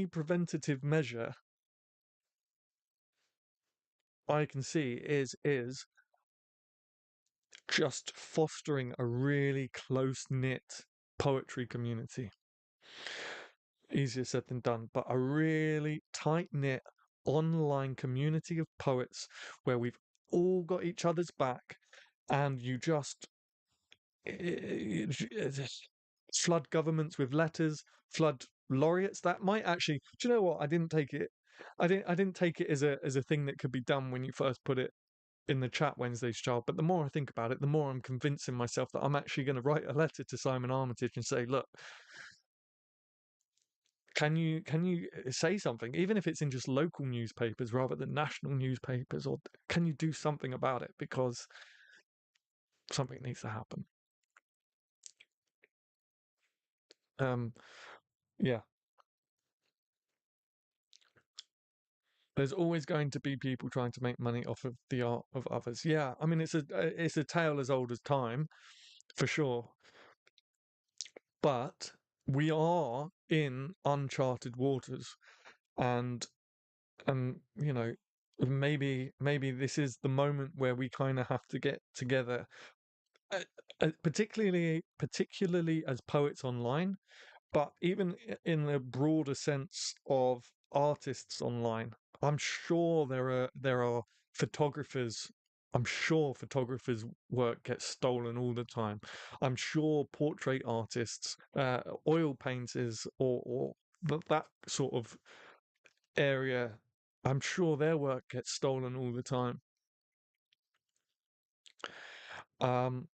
preventative measure I can see is just fostering a really close knit poetry community. Easier said than done, but a really tight knit online community of poets where we've all got each other's back, and you just flood governments with letters, flood laureates that might actually. Do you know what? I didn't take it. I didn't take it as a thing that could be done when you first put it in the chat Wednesday's Child. But the more I think about it, the more I'm convincing myself that I'm actually going to write a letter to Simon Armitage and say, look, can you say something, even if it's in just local newspapers rather than national newspapers, or can you do something about it because something needs to happen. Um, yeah, there's always going to be people trying to make money off of the art of others. Yeah, I mean it's a tale as old as time, for sure. But we are in uncharted waters, and maybe this is the moment where we kind of have to get together, uh, particularly as poets online, but even in the broader sense of artists online. I'm sure there are photographers. I'm sure photographers' work gets stolen all the time. I'm sure portrait artists, oil painters, or that sort of area. I'm sure their work gets stolen all the time. Um,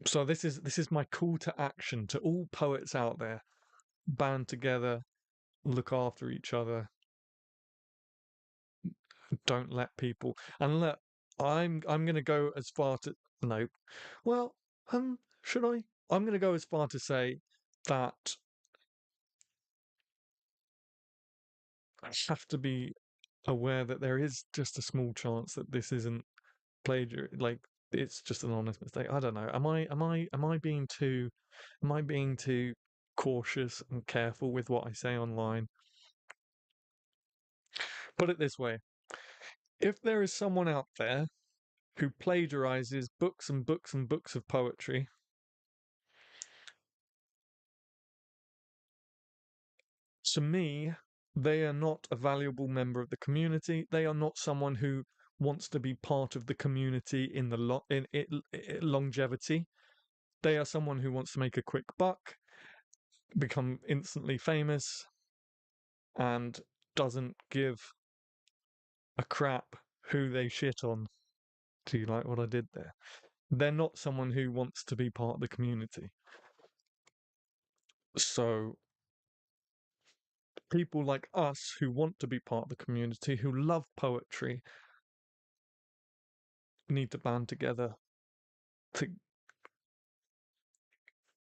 so this is my call to action to all poets out there: band together, look after each other, don't let people. And look, I'm going to go as far to no, well, should I? I'm going to go as far to say that I have to be aware that there is just a small chance that this isn't plagiar like it's just an honest mistake. I don't know. Am I being too cautious and careful with what I say online? Put it this way: if there is someone out there who plagiarizes books and books and books of poetry, to me, they are not a valuable member of the community. They are not someone who wants to be part of the community in the longevity. They are someone who wants to make a quick buck, become instantly famous, and doesn't give a crap who they shit on. Do you like what I did there? They're not someone who wants to be part of the community. So people like us who want to be part of the community, who love poetry, need to band together to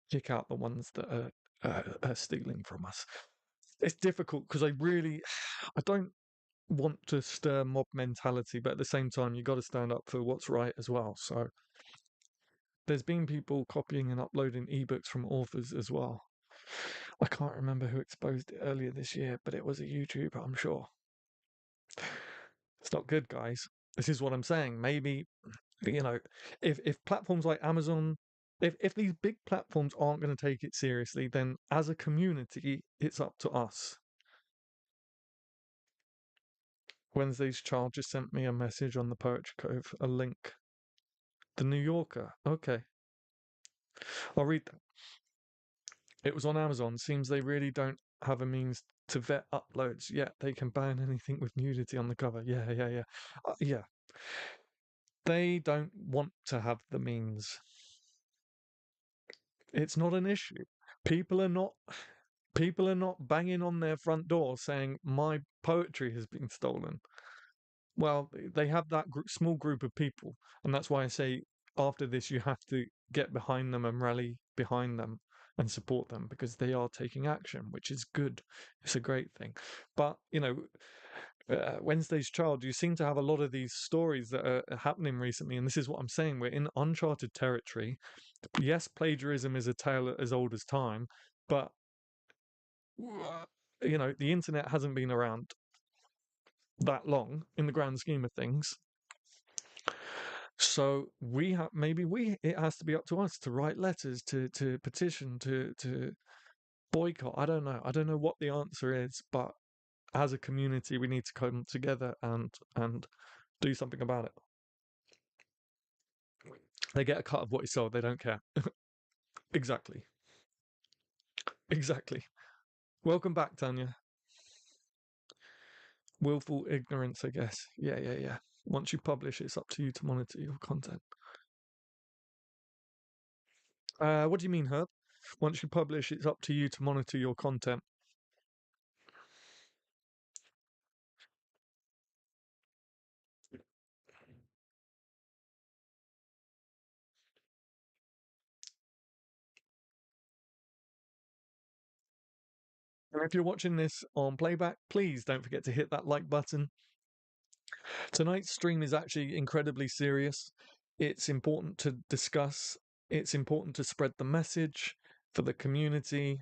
kick out the ones that are stealing from us. It's difficult because I don't want to stir mob mentality, but at the same time, you've got to stand up for what's right as well. So there's been people copying and uploading ebooks from authors as well. I can't remember who exposed it earlier this year, but it was a YouTuber, I'm sure. It's not good, guys. This is what I'm saying. Maybe, you know, if platforms like Amazon, if these big platforms aren't going to take it seriously, then as a community, it's up to us. Wednesday's Child just sent me a message on the Poetry Cove, a link. The New Yorker. Okay, I'll read that. It was on Amazon. Seems they really don't have a means to vet uploads, yet they can ban anything with nudity on the cover. Yeah, yeah, yeah. Yeah. They don't want to have the means. It's not an issue. People are not people are not banging on their front door saying my poetry has been stolen. Well, they have that small group of people, and that's why I say after this you have to get behind them and rally behind them and support them because they are taking action, which is good. It's a great thing. But Wednesday's Child, you seem to have a lot of these stories that are happening recently, and this is what I'm saying. We're in uncharted territory. Yes, plagiarism is a tale as old as time, but the internet hasn't been around that long in the grand scheme of things. So it has to be up to us to write letters, to petition, to boycott. I don't know what the answer is, but as a community we need to come together and do something about it. They get a cut of what you sold, they don't care. Exactly. Exactly. Welcome back, Tanya. Willful ignorance, I guess. Yeah, yeah, yeah. Once you publish, it's up to you to monitor your content. What do you mean, Herb? Once you publish, it's up to you to monitor your content. And if you're watching this on playback, please don't forget to hit that like button. Tonight's stream is actually incredibly serious. It's important to discuss, it's important to spread the message for the community,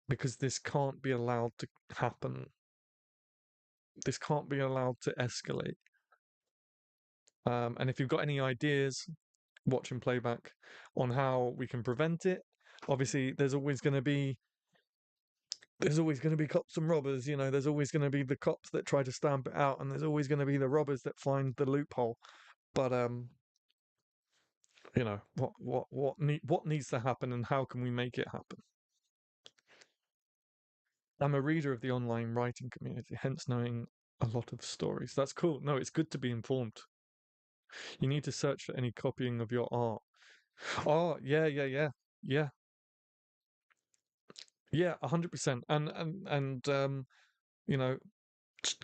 because this can't be allowed to happen. This can't be allowed to escalate. And if you've got any ideas, watching playback, on how we can prevent it, obviously there's always going to be cops and robbers. There's always going to be the cops that try to stamp it out, and there's always going to be the robbers that find the loophole. But what needs to happen, and how can we make it happen? I'm a reader of the online writing community, hence knowing a lot of stories. That's cool. No, it's good to be informed. You need to search for any copying of your art. Oh, yeah, yeah, yeah, yeah, yeah, 100%. And you know,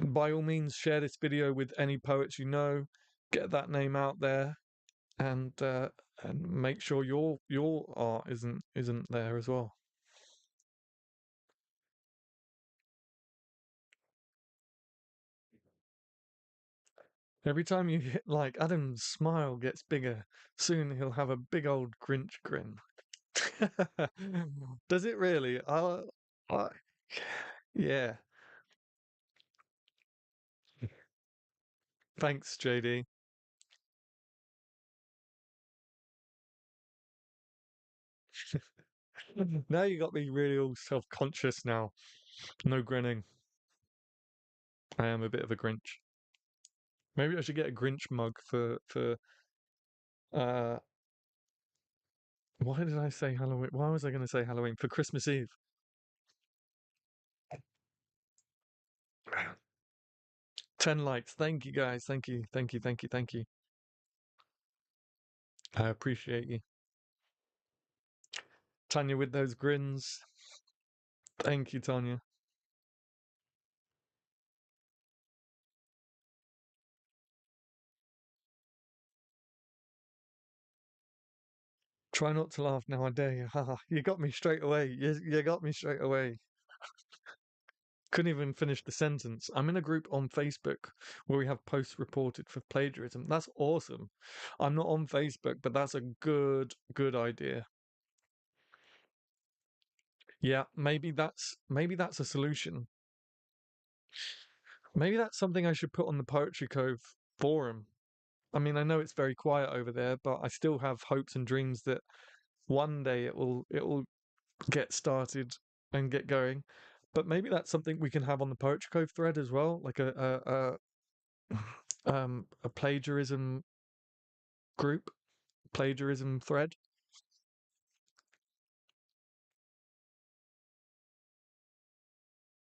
by all means, share this video with any poets you know. Get that name out there, and make sure your art isn't there as well. Every time you hit like, Adam's smile gets bigger. Soon he'll have a big old Grinch grin. Does it really? I, yeah. Thanks, JD. Now you got me really all self-conscious now. No grinning. I am a bit of a Grinch. Maybe I should get a Grinch mug for uh why did I say Halloween? Why was I going to say Halloween? For Christmas Eve. 10 likes. Thank you guys. Thank you. Thank you. Thank you. Thank you. I appreciate you. Tanya with those grins. Thank you, Tanya. Try not to laugh now, I dare you. Haha, you got me straight away. You got me straight away. Couldn't even finish the sentence. I'm in a group on Facebook where we have posts reported for plagiarism. That's awesome. I'm not on Facebook, but that's a good idea. Yeah, maybe that's a solution. Maybe that's something I should put on the Poetry Cove forum. I mean, I know it's very quiet over there, but I still have hopes and dreams that one day it will get started and get going. But maybe that's something we can have on the Poetry Cove thread as well, like a plagiarism group, plagiarism thread.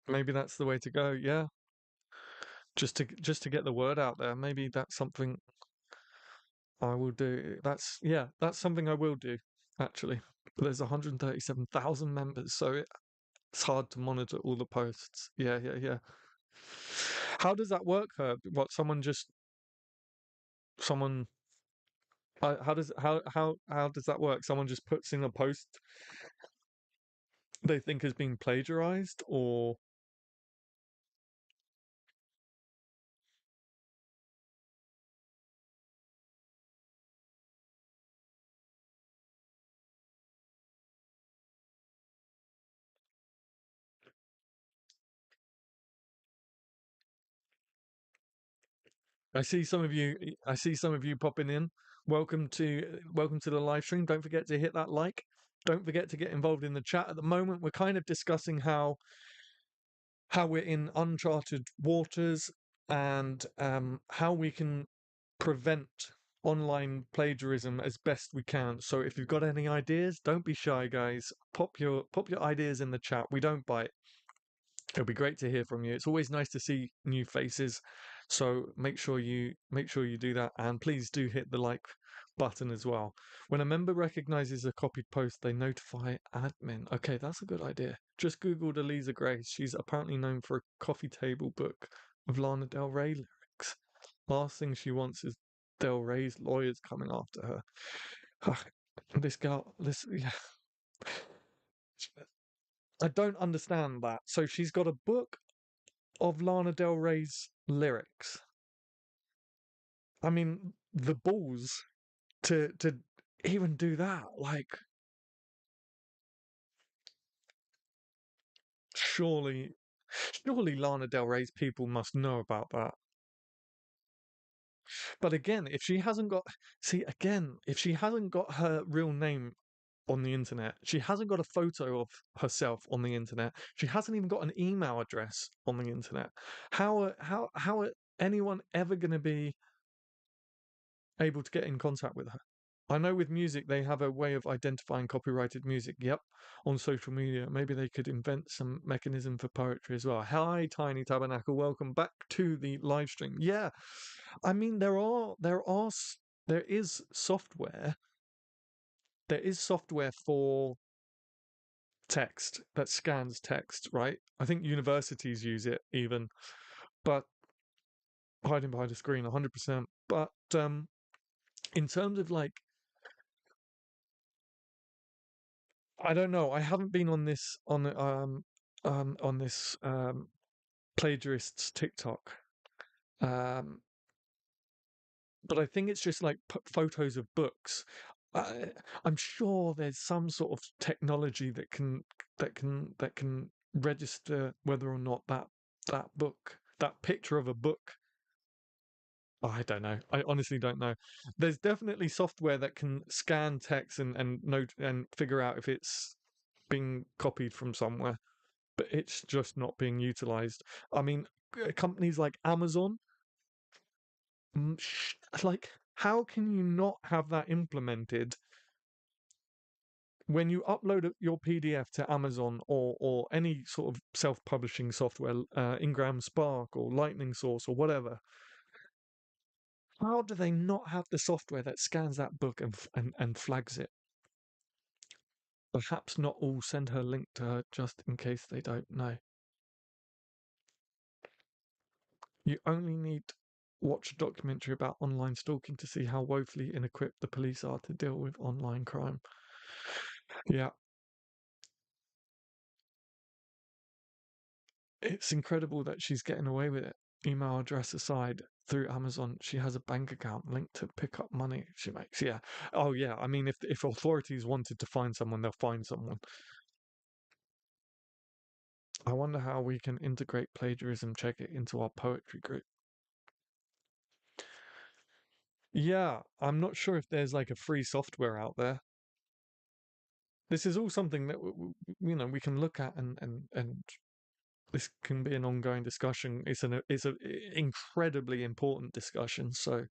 Maybe that's the way to go. Yeah, just to get the word out there. Maybe that's something I will do. That's something I will do. Actually, there's 137,000 members, so it's hard to monitor all the posts. Yeah, yeah, yeah. How does that work, Herb? What someone how does that work? Someone just puts in a post they think has been plagiarized, or I see some of you popping in. Welcome to the live stream. Don't forget to hit that like. Don't forget to get involved in the chat. At the moment, we're kind of discussing how we're in uncharted waters, and how we can prevent online plagiarism as best we can. So if you've got any ideas, don't be shy, guys. Pop your ideas in the chat. We don't bite. It'll be great to hear from you. It's always nice to see new faces. So make sure you do that, and please do hit the like button as well. When a member recognizes a copied post, they notify admin. Okay, that's a good idea. Just googled Eliza Grace. She's apparently known for a coffee table book of Lana Del Rey lyrics. Last thing she wants is Del Rey's lawyers coming after her. This girl, this yeah. I don't understand that. So she's got a book of Lana Del Rey's lyrics. I mean, the balls to even do that. Like, surely, surely Lana Del Rey's people must know about that. But again, if she hasn't got, see, again, if she hasn't got her real name on the internet, she hasn't got a photo of herself on the internet, she hasn't even got an email address on the internet. How are anyone ever going to be able to get in contact with her? I know with music they have a way of identifying copyrighted music. Yep, on social media. Maybe they could invent some mechanism for poetry as well. Hi, Tiny Tabernacle. Welcome back to the live stream. Yeah, I mean there is software. There is software for text that scans text, right? I think universities use it even, but hiding behind a screen, 100%. But in terms of like I don't know. I haven't been on this plagiarist's TikTok. Um, but I think it's just like photos of books. I, I'm sure there's some sort of technology that can register whether or not that book, that picture of a book. I don't know. I honestly don't know. There's definitely software that can scan text and note and figure out if it's being copied from somewhere, but it's just not being utilized. I mean, companies like Amazon, like, how can you not have that implemented when you upload your PDF to Amazon or any sort of self-publishing software, Ingram Spark or Lightning Source or whatever? How do they not have the software that scans that book and flags it? Perhaps not all send her link to her just in case they don't know. You only need watch a documentary about online stalking to see how woefully inequipped the police are to deal with online crime. Yeah, it's incredible that she's getting away with it. Email address aside, through Amazon, she has a bank account linked to pick up money she makes. Yeah. Oh, yeah. I mean, if authorities wanted to find someone, they'll find someone. I wonder how we can integrate plagiarism check it into our poetry group. Yeah, I'm not sure if there's like a free software out there. This is all something that we can look at and this can be an ongoing discussion. It's a incredibly important discussion. So,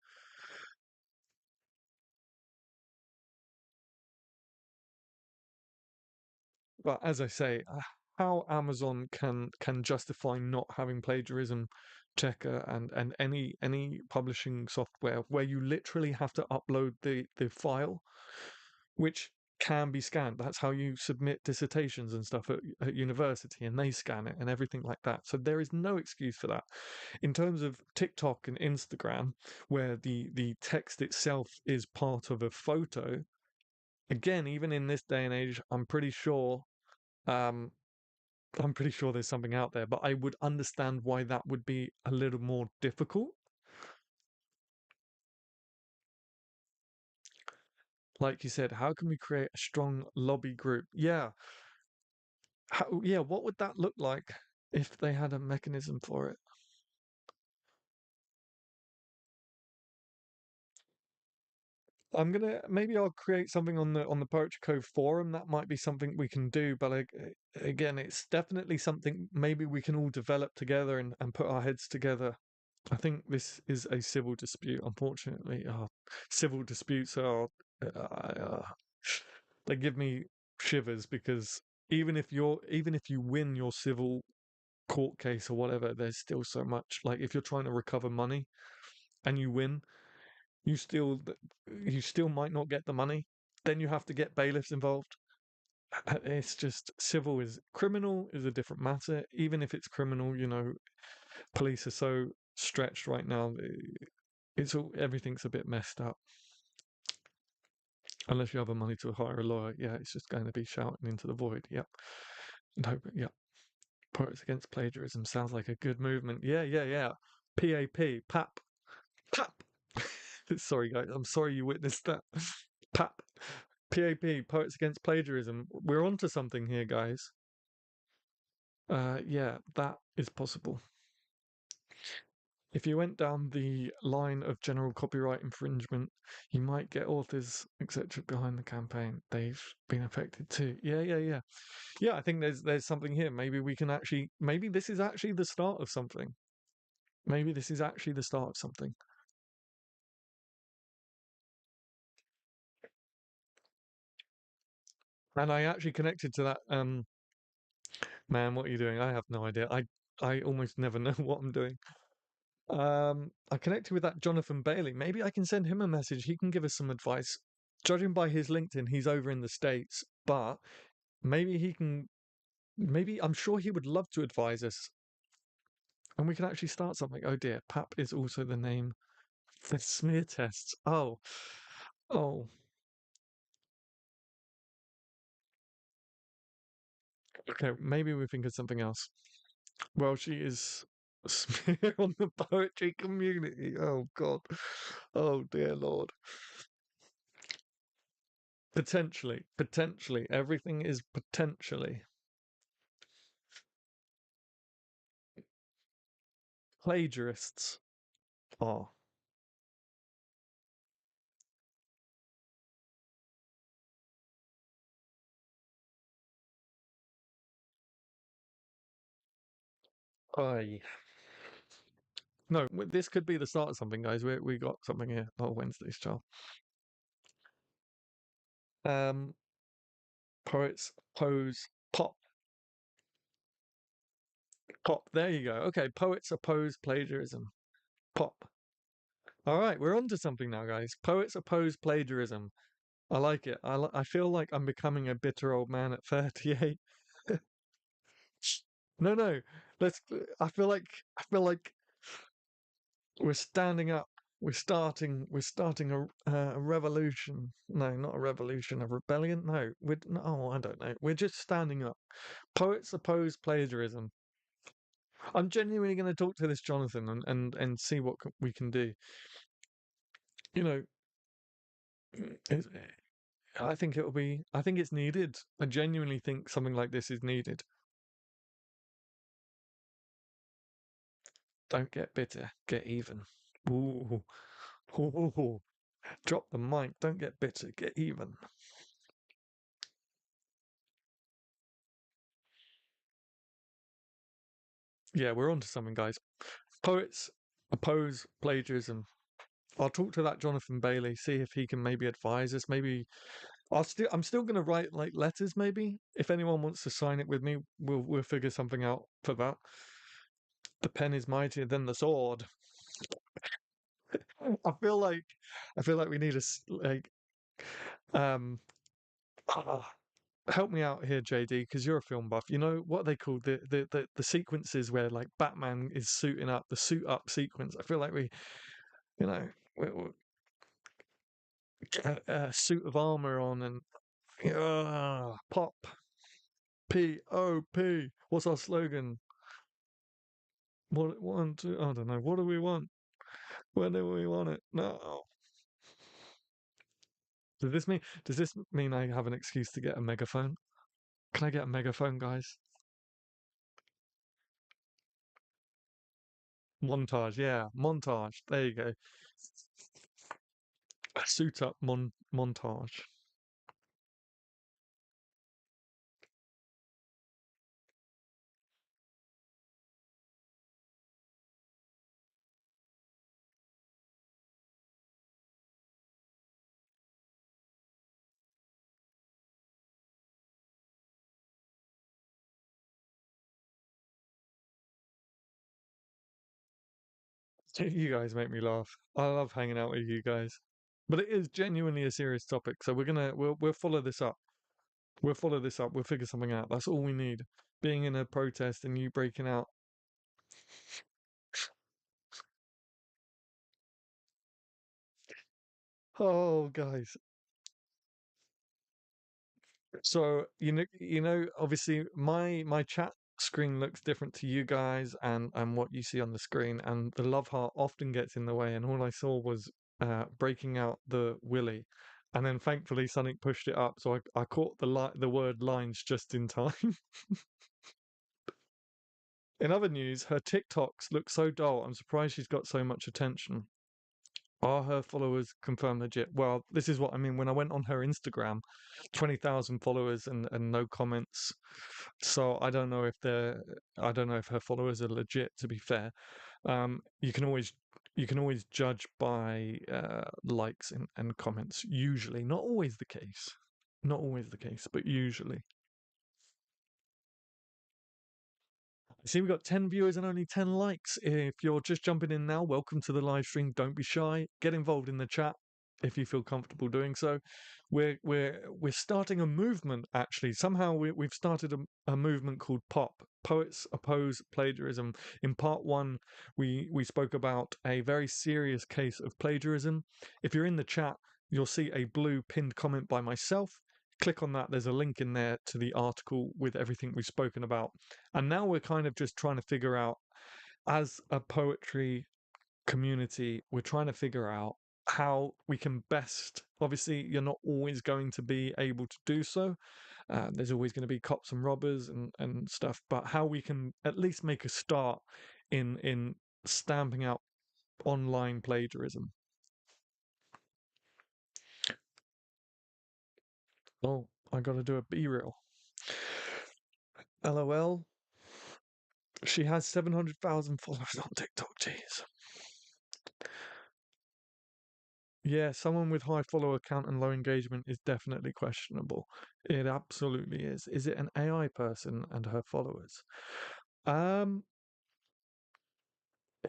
but as I say, how Amazon can justify not having plagiarism checker and any publishing software where you literally have to upload the file, which can be scanned. That's how you submit dissertations and stuff at university, and they scan it and everything like that. So there is no excuse for that. In terms of TikTok and Instagram, where the text itself is part of a photo, again, even in this day and age, um, I'm pretty sure there's something out there, but I would understand why that would be a little more difficult. Like you said, how can we create a strong lobby group? Yeah, yeah, what would that look like if they had a mechanism for it? Maybe I'll create something on the Poetry Cove forum. That might be something we can do, but again, it's definitely something maybe we can all develop together and put our heads together I think this is a civil dispute, unfortunately. Civil disputes are, uh, they give me shivers because even if you win your civil court case or whatever, there's still so much. Like if you're trying to recover money and you win, you still you still might not get the money. Then you have to get bailiffs involved. It's just civil is criminal is a different matter. Even if it's criminal, police are so stretched right now. It's all everything's a bit messed up. Unless you have the money to hire a lawyer, yeah, it's just going to be shouting into the void. Yep. No, but yep. Poets Against Plagiarism sounds like a good movement. Yeah, yeah, yeah. PAP, PAP, PAP. Sorry, guys. I'm sorry you witnessed that. PAP, PAP, Poets Against Plagiarism. We're onto something here, guys. Yeah, that is possible. If you went down the line of general copyright infringement, you might get authors, etc., behind the campaign. They've been affected too. Yeah, yeah, yeah. Yeah, I think there's something here. Maybe we can actually maybe this is actually the start of something. Maybe this is actually the start of something. And I actually connected to that man, what are you doing? I have no idea. I almost never know what I'm doing. I connected with that Jonathan Bailey. Maybe I can send him a message. He can give us some advice. Judging by his LinkedIn, he's over in the States, but maybe he can, maybe I'm sure he would love to advise us and we can actually start something. Oh dear, PAP is also the name for smear tests. Oh, okay, maybe we think of something else. Well, she is a smear on the poetry community. Oh God. Oh dear Lord. Potentially, potentially. Everything is potentially. Plagiarists are. I. No, this could be the start of something, guys. We got something here. Oh, Wednesday's child. Um, poets oppose pop. There you go. Okay, poets oppose plagiarism. Pop. All right, we're on to something now, guys. Poets oppose plagiarism. I like it. I feel like I'm becoming a bitter old man at 38. No, no. Let's. I feel like we're standing up. We're starting a revolution. No, not a revolution. A rebellion. No, we're. No, oh, I don't know. We're just standing up. Poets oppose plagiarism. I'm genuinely going to talk to this Jonathan and see what we can do. You know, it's, I think it'll be. I think it's needed. I genuinely think something like this is needed. Don't get bitter. Get even. Ooh, ooh. Drop the mic. Don't get bitter. Get even. Yeah, we're on to something, guys. Poets oppose plagiarism. I'll talk to that Jonathan Bailey, see if he can maybe advise us. Maybe I'm still gonna write like letters, maybe. If anyone wants to sign it with me, we'll figure something out for that. The pen is mightier than the sword. I feel like I feel like we need a like um ah, help me out here, JD, because you're a film buff. You know what they call the sequences where like Batman is suiting up, the suit up sequence. I feel like you know, we get a suit of armor on and pop P-O-P. What's our slogan? What one two? I don't know. What do we want? When do we want it? No. Does this mean I have an excuse to get a megaphone? Can I get a megaphone, guys? Montage, yeah, montage. There you go. Suit up montage. You guys make me laugh. I love hanging out with you guys. But it is genuinely a serious topic, so we'll follow this up. We'll follow this up. We'll figure something out. That's all we need. Being in a protest and you breaking out. Oh, guys. So obviously my chat screen looks different to you guys and what you see on the screen, and the love heart often gets in the way. And all I saw was breaking out the willy, and then thankfully something pushed it up, so I caught the word lines just in time. In other news, her TikToks look so dull. I'm surprised she's got so much attention. Are her followers confirmed legit? Well, this is what I mean. When I went on her Instagram, 20,000 followers and no comments. So I don't know if her followers are legit, to be fair. You can always judge by likes and comments, usually. Not always the case. Not always the case, but usually. See, we've got 10 viewers and only 10 likes. If you're just jumping in now, welcome to the live stream. Don't be shy. Get involved in the chat if you feel comfortable doing so. We're starting a movement, actually. Somehow we've started a movement called POP. Poets Oppose Plagiarism. In part one, we spoke about a very serious case of plagiarism. If you're in the chat, you'll see a blue pinned comment by myself. Click on that. There's a link in there to the article with everything we've spoken about. And now we're kind of just trying to figure out, as a poetry community, we're trying to figure out how we can best. Obviously, you're not always going to be able to do so. There's always going to be cops and robbers and stuff, but how we can at least make a start in stamping out online plagiarism. Oh, I got to do a B-reel. LOL. She has 700,000 followers on TikTok. Jeez. Yeah, someone with high follower count and low engagement is definitely questionable. It absolutely is. Is it an AI person and her followers? Um,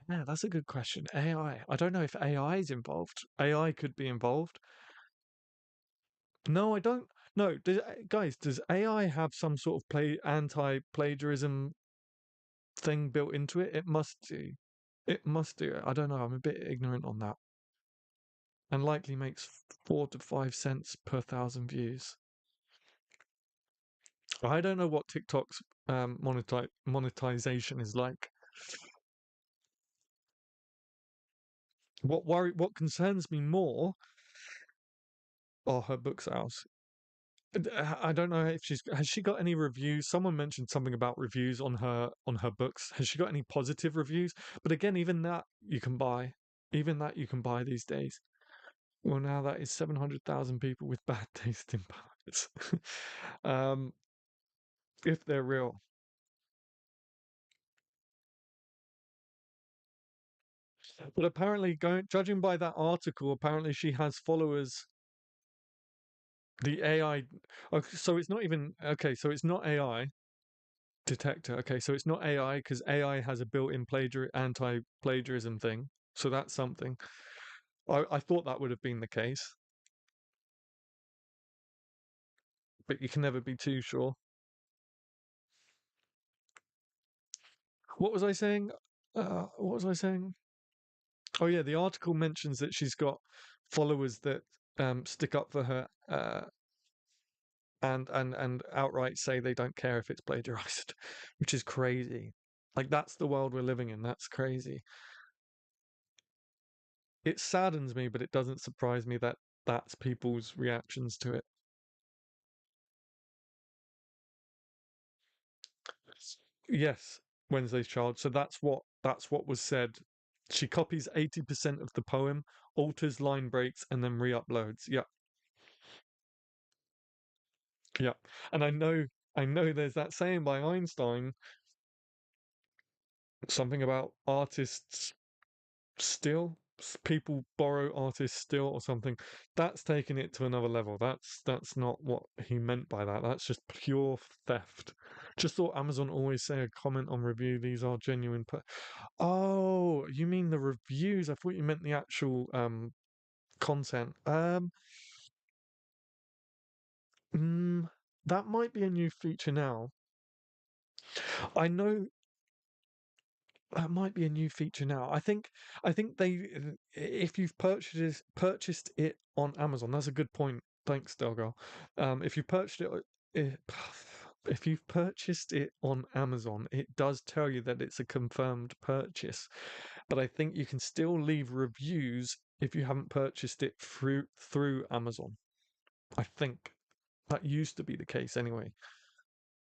yeah, that's a good question. AI. I don't know if AI is involved. AI could be involved. No, I don't. No, guys, does AI have some sort of anti-plagiarism thing built into it? It must do. It must do. I don't know. I'm a bit ignorant on that. And likely makes 4 to 5 cents per thousand views. I don't know what TikTok's monetization is like. What concerns me more are her book sales. I don't know if has she got any reviews. Someone mentioned something about reviews on her books. Has she got any positive reviews? But again, even that you can buy. Even that you can buy these days. Well, now that is 700,000 people with bad taste in poets. um, if they're real. But apparently, judging by that article, apparently she has followers. The AI. Okay, so it's not even okay. So it's not AI detector. Okay, so it's not AI because AI has a built-in anti-plagiarism thing. So that's something. I thought that would have been the case, but you can never be too sure. What was I saying? What was I saying? Oh yeah, the article mentions that she's got followers that stick up for her and outright say they don't care if it's plagiarized, which is crazy. Like that's the world we're living in. That's crazy. It saddens me, but it doesn't surprise me that that's people's reactions to it. Yes, Wednesday's Child. So that's what was said. She copies 80% of the poem, alters line breaks, and then re-uploads. Yep, yep. And I know there's that saying by Einstein, something about artists steal, people borrow, artists steal, or something. That's taking it to another level. That's not what he meant by that. That's just pure theft. Just thought Amazon always say a comment on review. These are genuine. Oh, you mean the reviews? I thought you meant the actual content. Mm, that might be a new feature now. I know that might be a new feature now. I think they if you've purchased it on Amazon, that's a good point. Thanks, Delgar. If you purchased it, if, if you've purchased it on Amazon, it does tell you that it's a confirmed purchase. But I think you can still leave reviews if you haven't purchased it through Amazon. I think that used to be the case anyway,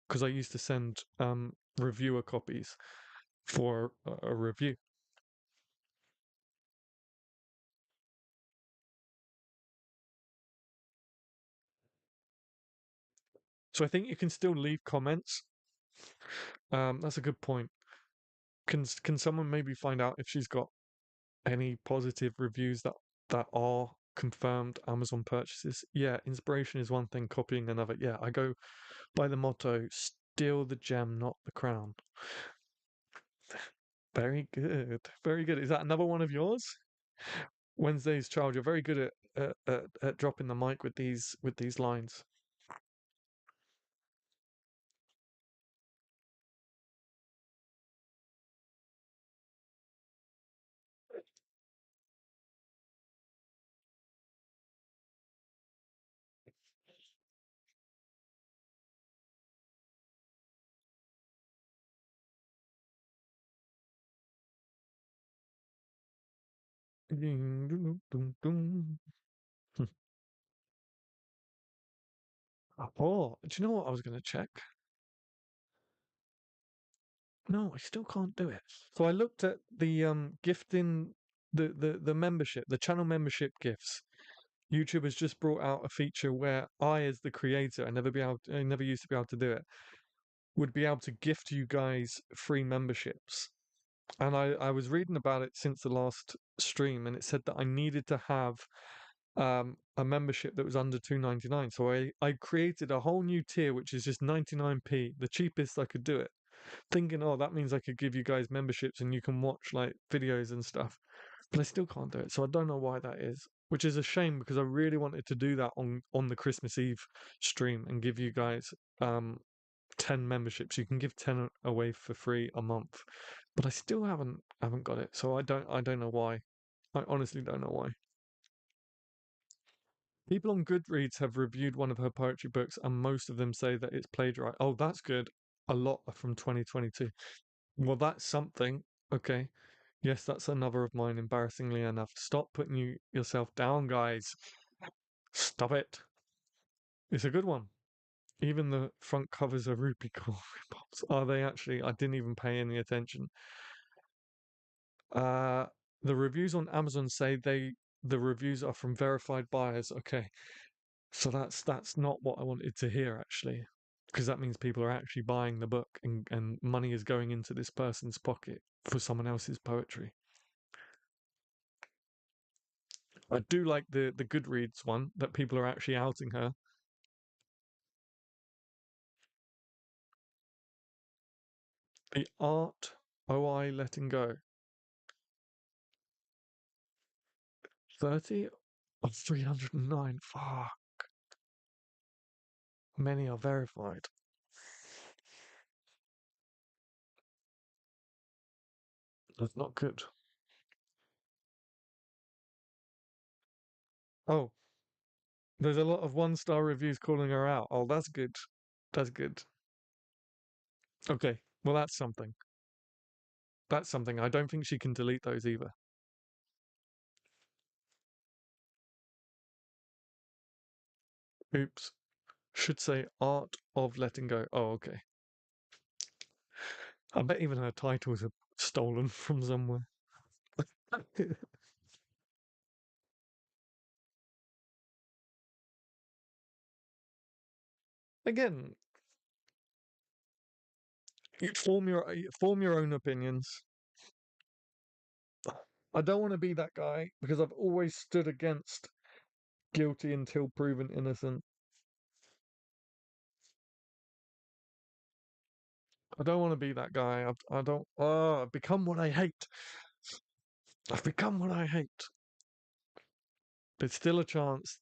because I used to send reviewer copies for a review. So I think you can still leave comments. That's a good point. Can someone maybe find out if she's got any positive reviews that are confirmed Amazon purchases? Yeah, inspiration is one thing, copying another. Yeah, I go by the motto: "Steal the gem, not the crown." Very good, very good. Is that another one of yours? Wednesday's child. You're very good at dropping the mic with these lines. Ding, doo, doo, doo, doo. Oh, do you know what I was going to check? No, I still can't do it. So I looked at the gifting the membership, the channel membership gifts. YouTube has just brought out a feature where I, as the creator, I never used to be able to do it, would be able to gift you guys free memberships. And I was reading about it since the last stream, and it said that I needed to have a membership that was under 2.99. So I created a whole new tier, which is just 99p, the cheapest I could do it, thinking, oh, that means I could give you guys memberships and you can watch like videos and stuff. But I still can't do it. So I don't know why that is, which is a shame because I really wanted to do that on the Christmas Eve stream and give you guys 10 memberships. You can give 10 away for free a month. But I still haven't got it. So I don't know why. I honestly don't know why. People on Goodreads have reviewed one of her poetry books, and most of them say that it's plagiarized. Oh, that's good. A lot are from 2022. Well, that's something. Okay. Yes, that's another of mine, embarrassingly enough. Stop putting yourself down, guys. Stop it. It's a good one. Even the front covers are rupee cool pops. Are they actually? I didn't even pay any attention. Uh, the reviews on Amazon say the reviews are from verified buyers. Okay. So that's not what I wanted to hear actually, because that means people are actually buying the book and money is going into this person's pocket for someone else's poetry. I do like the Goodreads one that people are actually outing her. The art OI letting go. 30 of 309. Fuck. Many are verified. That's not good. Oh, there's a lot of one-star reviews calling her out. Oh, that's good. That's good. Okay, well that's something. That's something. I don't think she can delete those either. Oops. Should say art of letting go. Oh, okay. I bet even her titles are stolen from somewhere. Again, you form your own opinions. I don't want to be that guy because I've always stood against guilty until proven innocent. I don't want to be that guy. I don't. Oh, I've become what I hate. I've become what I hate. There's still a chance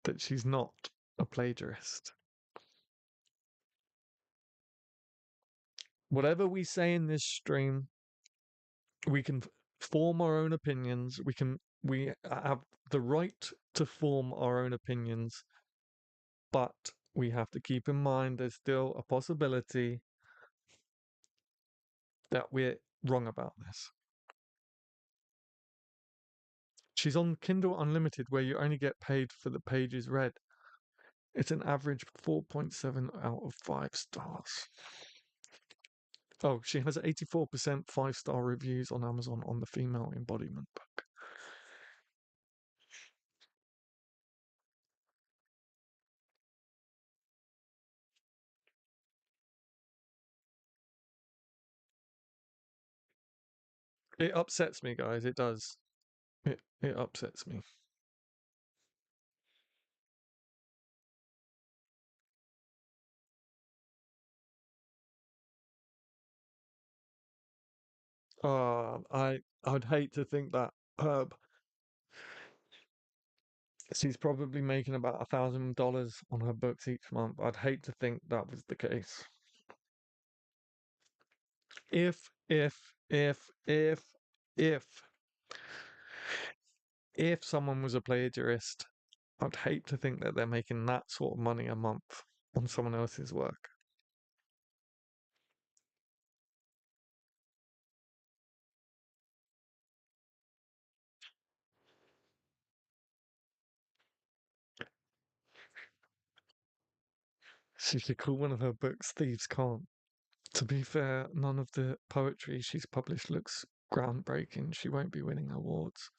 that she's not a plagiarist. Whatever we say in this stream, we can form our own opinions. We have the right to form our own opinions, but we have to keep in mind there's still a possibility that we're wrong about this. She's on Kindle Unlimited, where you only get paid for the pages read. It's an average 4.7 out of 5 stars. Oh, she has 84% 5-star reviews on Amazon on the female embodiment book. It upsets me, guys. It does. It upsets me. I'd hate to think that Herb, she's probably making about $1,000 on her books each month. I'd hate to think that was the case. If, if, if, if, if, if someone was a plagiarist, I'd hate to think that they're making that sort of money a month on someone else's work. She should call one of her books Thieves Can't. To be fair, none of the poetry she's published looks groundbreaking. She won't be winning awards.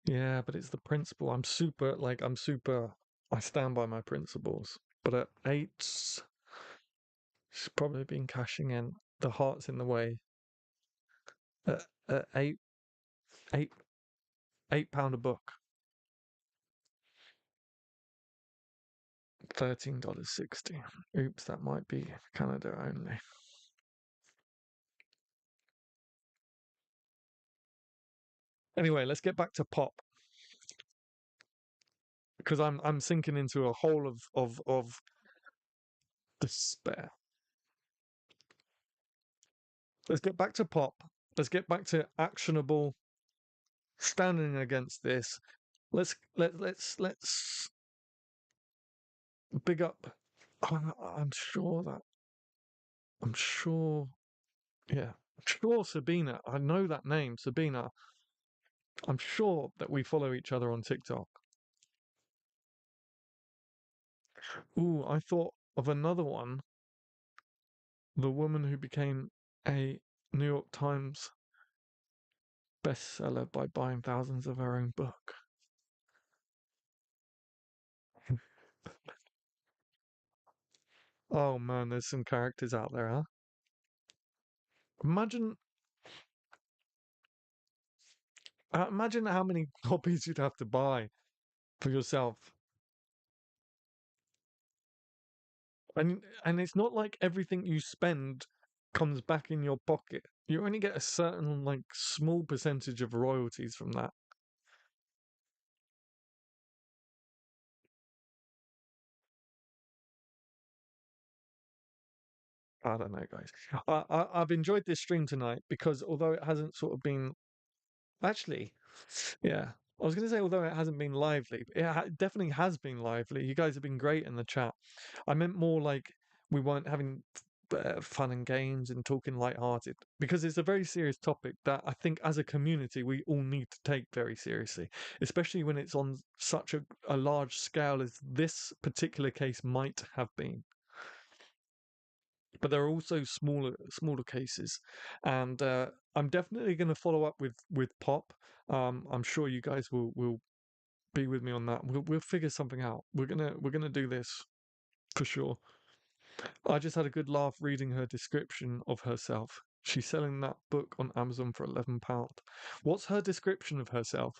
Yeah, but it's the principle. I stand by my principles. But at eight, she's probably been cashing in. The heart's in the way. At eight, £8 a book. $13.60. Oops, that might be Canada only. Anyway, let's get back to pop because I'm sinking into a hole of despair. Let's get back to pop. Let's get back to actionable standing against this. Let's big up. I'm sure that I'm sure. Yeah, I'm sure Sabina. I know that name, Sabina. I'm sure that we follow each other on TikTok. Ooh, I thought of another one. The woman who became a New York Times bestseller by buying thousands of her own book. Oh man, there's some characters out there, huh? Imagine, imagine how many copies you'd have to buy for yourself. And it's not like everything you spend comes back in your pocket. You only get a certain like small percentage of royalties from that. I don't know, guys. I've enjoyed this stream tonight because although it hasn't sort of been actually, yeah, I was going to say although it hasn't been lively, but it definitely has been lively. You guys have been great in the chat. I meant more like we weren't having fun and games and talking light-hearted because it's a very serious topic that I think as a community we all need to take very seriously, especially when it's on such a large scale as this particular case might have been. But there are also smaller cases, and I'm definitely going to follow up with Pop. I'm sure you guys will be with me on that. We'll figure something out. We're gonna do this for sure. I just had a good laugh reading her description of herself. She's selling that book on Amazon for £11. What's her description of herself?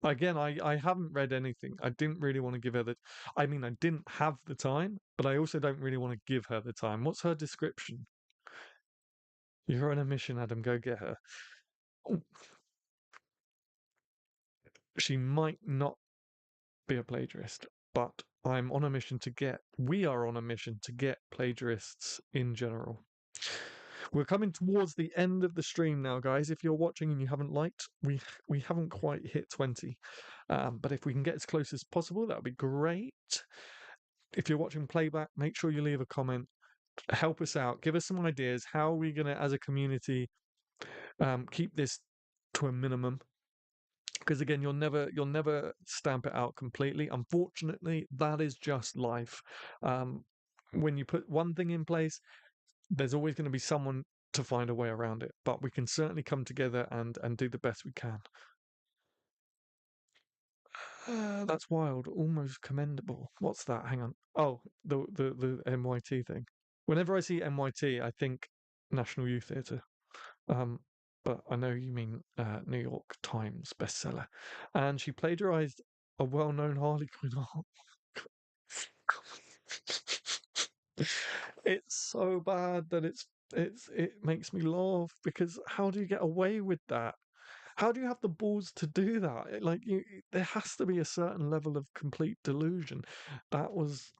Again, I haven't read anything. I didn't really want to give her the. I mean, I didn't have the time, but I also don't really want to give her the time. What's her description? You're on a mission, Adam. Go get her. Oh, she might not be a plagiarist, but we are on a mission to get plagiarists in general. We're coming towards the end of the stream now, guys. If you're watching and you haven't liked, we haven't quite hit 20. But if we can get as close as possible, that would be great. If you're watching playback, make sure you leave a comment. Help us out. Give us some ideas. How are we going to, as a community, keep this to a minimum? Because again, you'll never stamp it out completely. Unfortunately, that is just life. Um, when you put one thing in place, there's always going to be someone to find a way around it. But we can certainly come together and do the best we can. That's wild, almost commendable. What's that? Hang on. Oh, the MYT thing. Whenever I see MYT, I think National Youth Theatre. Um, but I know you mean New York Times bestseller. And she plagiarized a well-known Harley Quinn art. It's so bad that it makes me laugh because how do you get away with that? How do you have the balls to do that? There has to be a certain level of complete delusion. That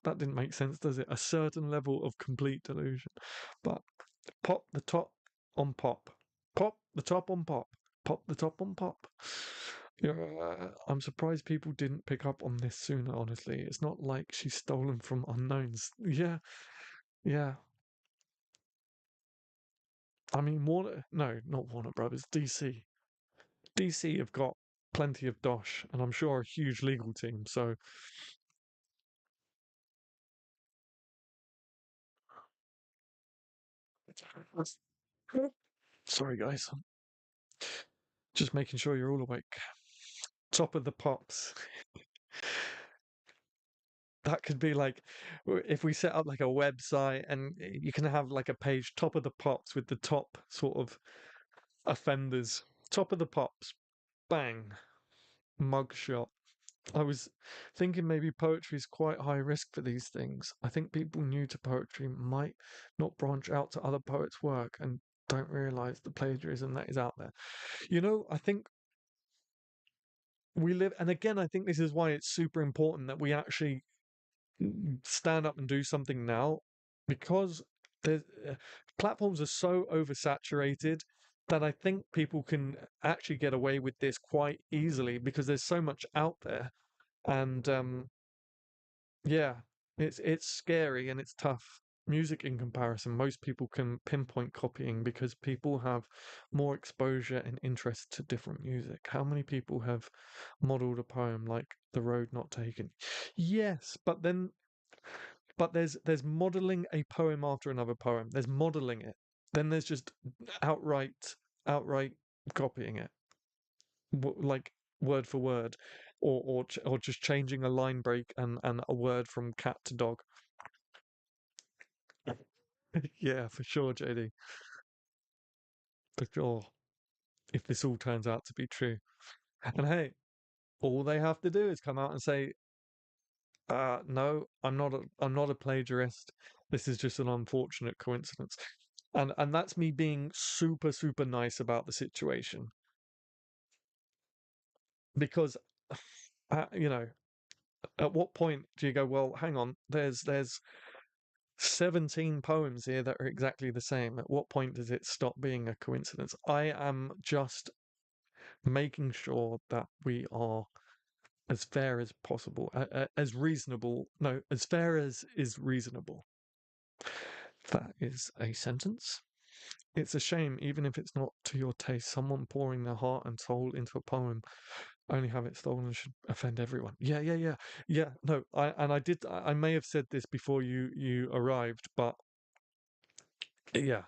didn't make sense, does it? A certain level of complete delusion. But pop the top on pop, pop the top on pop, pop the top on pop. Yeah, I'm surprised people didn't pick up on this sooner. Honestly, it's not like she's stolen from unknowns. Yeah, yeah. I mean, no, not Warner Brothers, DC. DC have got plenty of dosh, and I'm sure a huge legal team. So, sorry, guys. Just making sure you're all awake. Top of the pops. That could be like if we set up like a website and you can have like a page, top of the pops with the top sort of offenders. Top of the pops. Bang. Mugshot. I was thinking maybe poetry is quite high risk for these things. I think people new to poetry might not branch out to other poets' work and don't realize the plagiarism that is out there. I think we live, and again, I think this is why it's super important that we actually stand up and do something now because there's platforms are so oversaturated that I think people can actually get away with this quite easily because there's so much out there. And yeah, it's scary and it's tough. Music in comparison, most people can pinpoint copying because people have more exposure and interest to different music. How many people have modeled a poem like The Road Not Taken? Yes, but there's modeling a poem after another poem. There's modeling it. Then there's just outright outright copying it, like word for word, or just changing a line break and a word from cat to dog. Yeah, for sure, JD, for sure. If this all turns out to be true, and hey, all they have to do is come out and say, no, I'm not a plagiarist. This is just an unfortunate coincidence. And that's me being super, super nice about the situation. Because you know, at what point do you go, well, hang on, there's 17 poems here that are exactly the same. At what point does it stop being a coincidence? I am just making sure that we are as fair as possible, as reasonable. No, as fair as is reasonable. That is a sentence. It's a shame, even if it's not to your taste, someone pouring their heart and soul into a poem, only have it stolen should offend everyone. Yeah, yeah, yeah, yeah. No, I may have said this before you arrived, but yeah,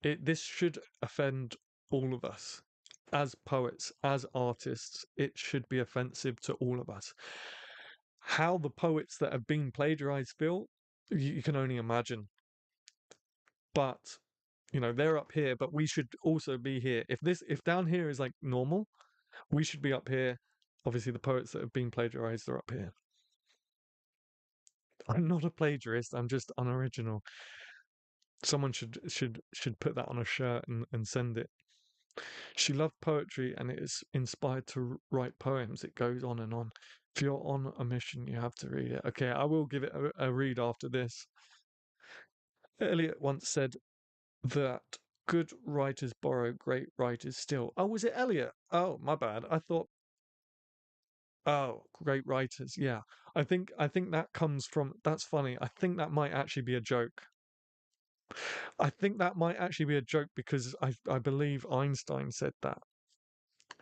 this should offend all of us as poets, as artists. It should be offensive to all of us. How the poets that have been plagiarized feel, you can only imagine. But they're up here, but we should also be here. If down here is like normal, we should be up here. Obviously, the poets that have been plagiarized are up here. I'm not a plagiarist. I'm just unoriginal. Someone should put that on a shirt and send it. She loved poetry and it is inspired to write poems. It goes on and on. If you're on a mission, you have to read it. Okay, I will give it a read after this. Eliot once said that good writers borrow, great writers steal. Oh, was it Eliot? Oh, my bad. I thought, oh, great writers. Yeah. I think that comes from, that's funny. I think that might actually be a joke. I think that might actually be a joke because I believe Einstein said that,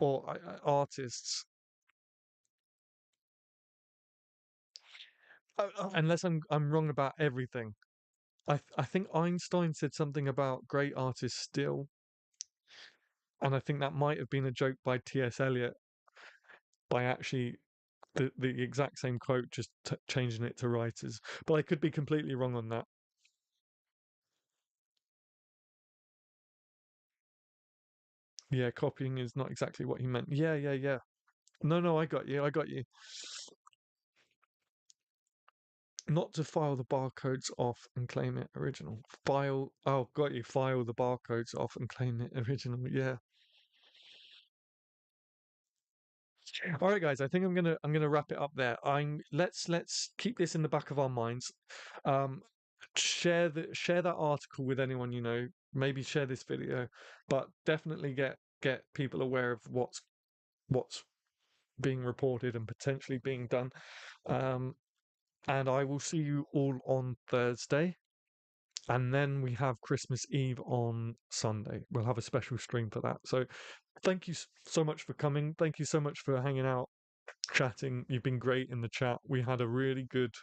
or artists. Unless I'm wrong about everything. I think Einstein said something about great artists still, and I think that might have been a joke by T.S. Eliot by actually the exact same quote, just changing it to writers. But I could be completely wrong on that. Yeah, copying is not exactly what he meant. Yeah, yeah, yeah. No, no, I got you. I got you. Not to file the barcodes off and claim it original. File. Oh, got you. File the barcodes off and claim it original. Yeah. All right, guys. I think I'm gonna wrap it up there. Let's keep this in the back of our minds. Um, share that article with anyone you know. Maybe share this video, but definitely get people aware of what's being reported and potentially being done. Um, and I will see you all on Thursday. And then we have Christmas Eve on Sunday. We'll have a special stream for that. So thank you so much for coming. Thank you so much for hanging out, chatting. You've been great in the chat. We had a really good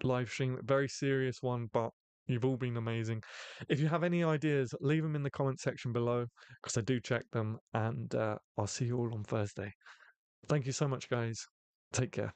live stream, a very serious one, but you've all been amazing. If you have any ideas, leave them in the comment section below because I do check them. And I'll see you all on Thursday. Thank you so much, guys. Take care.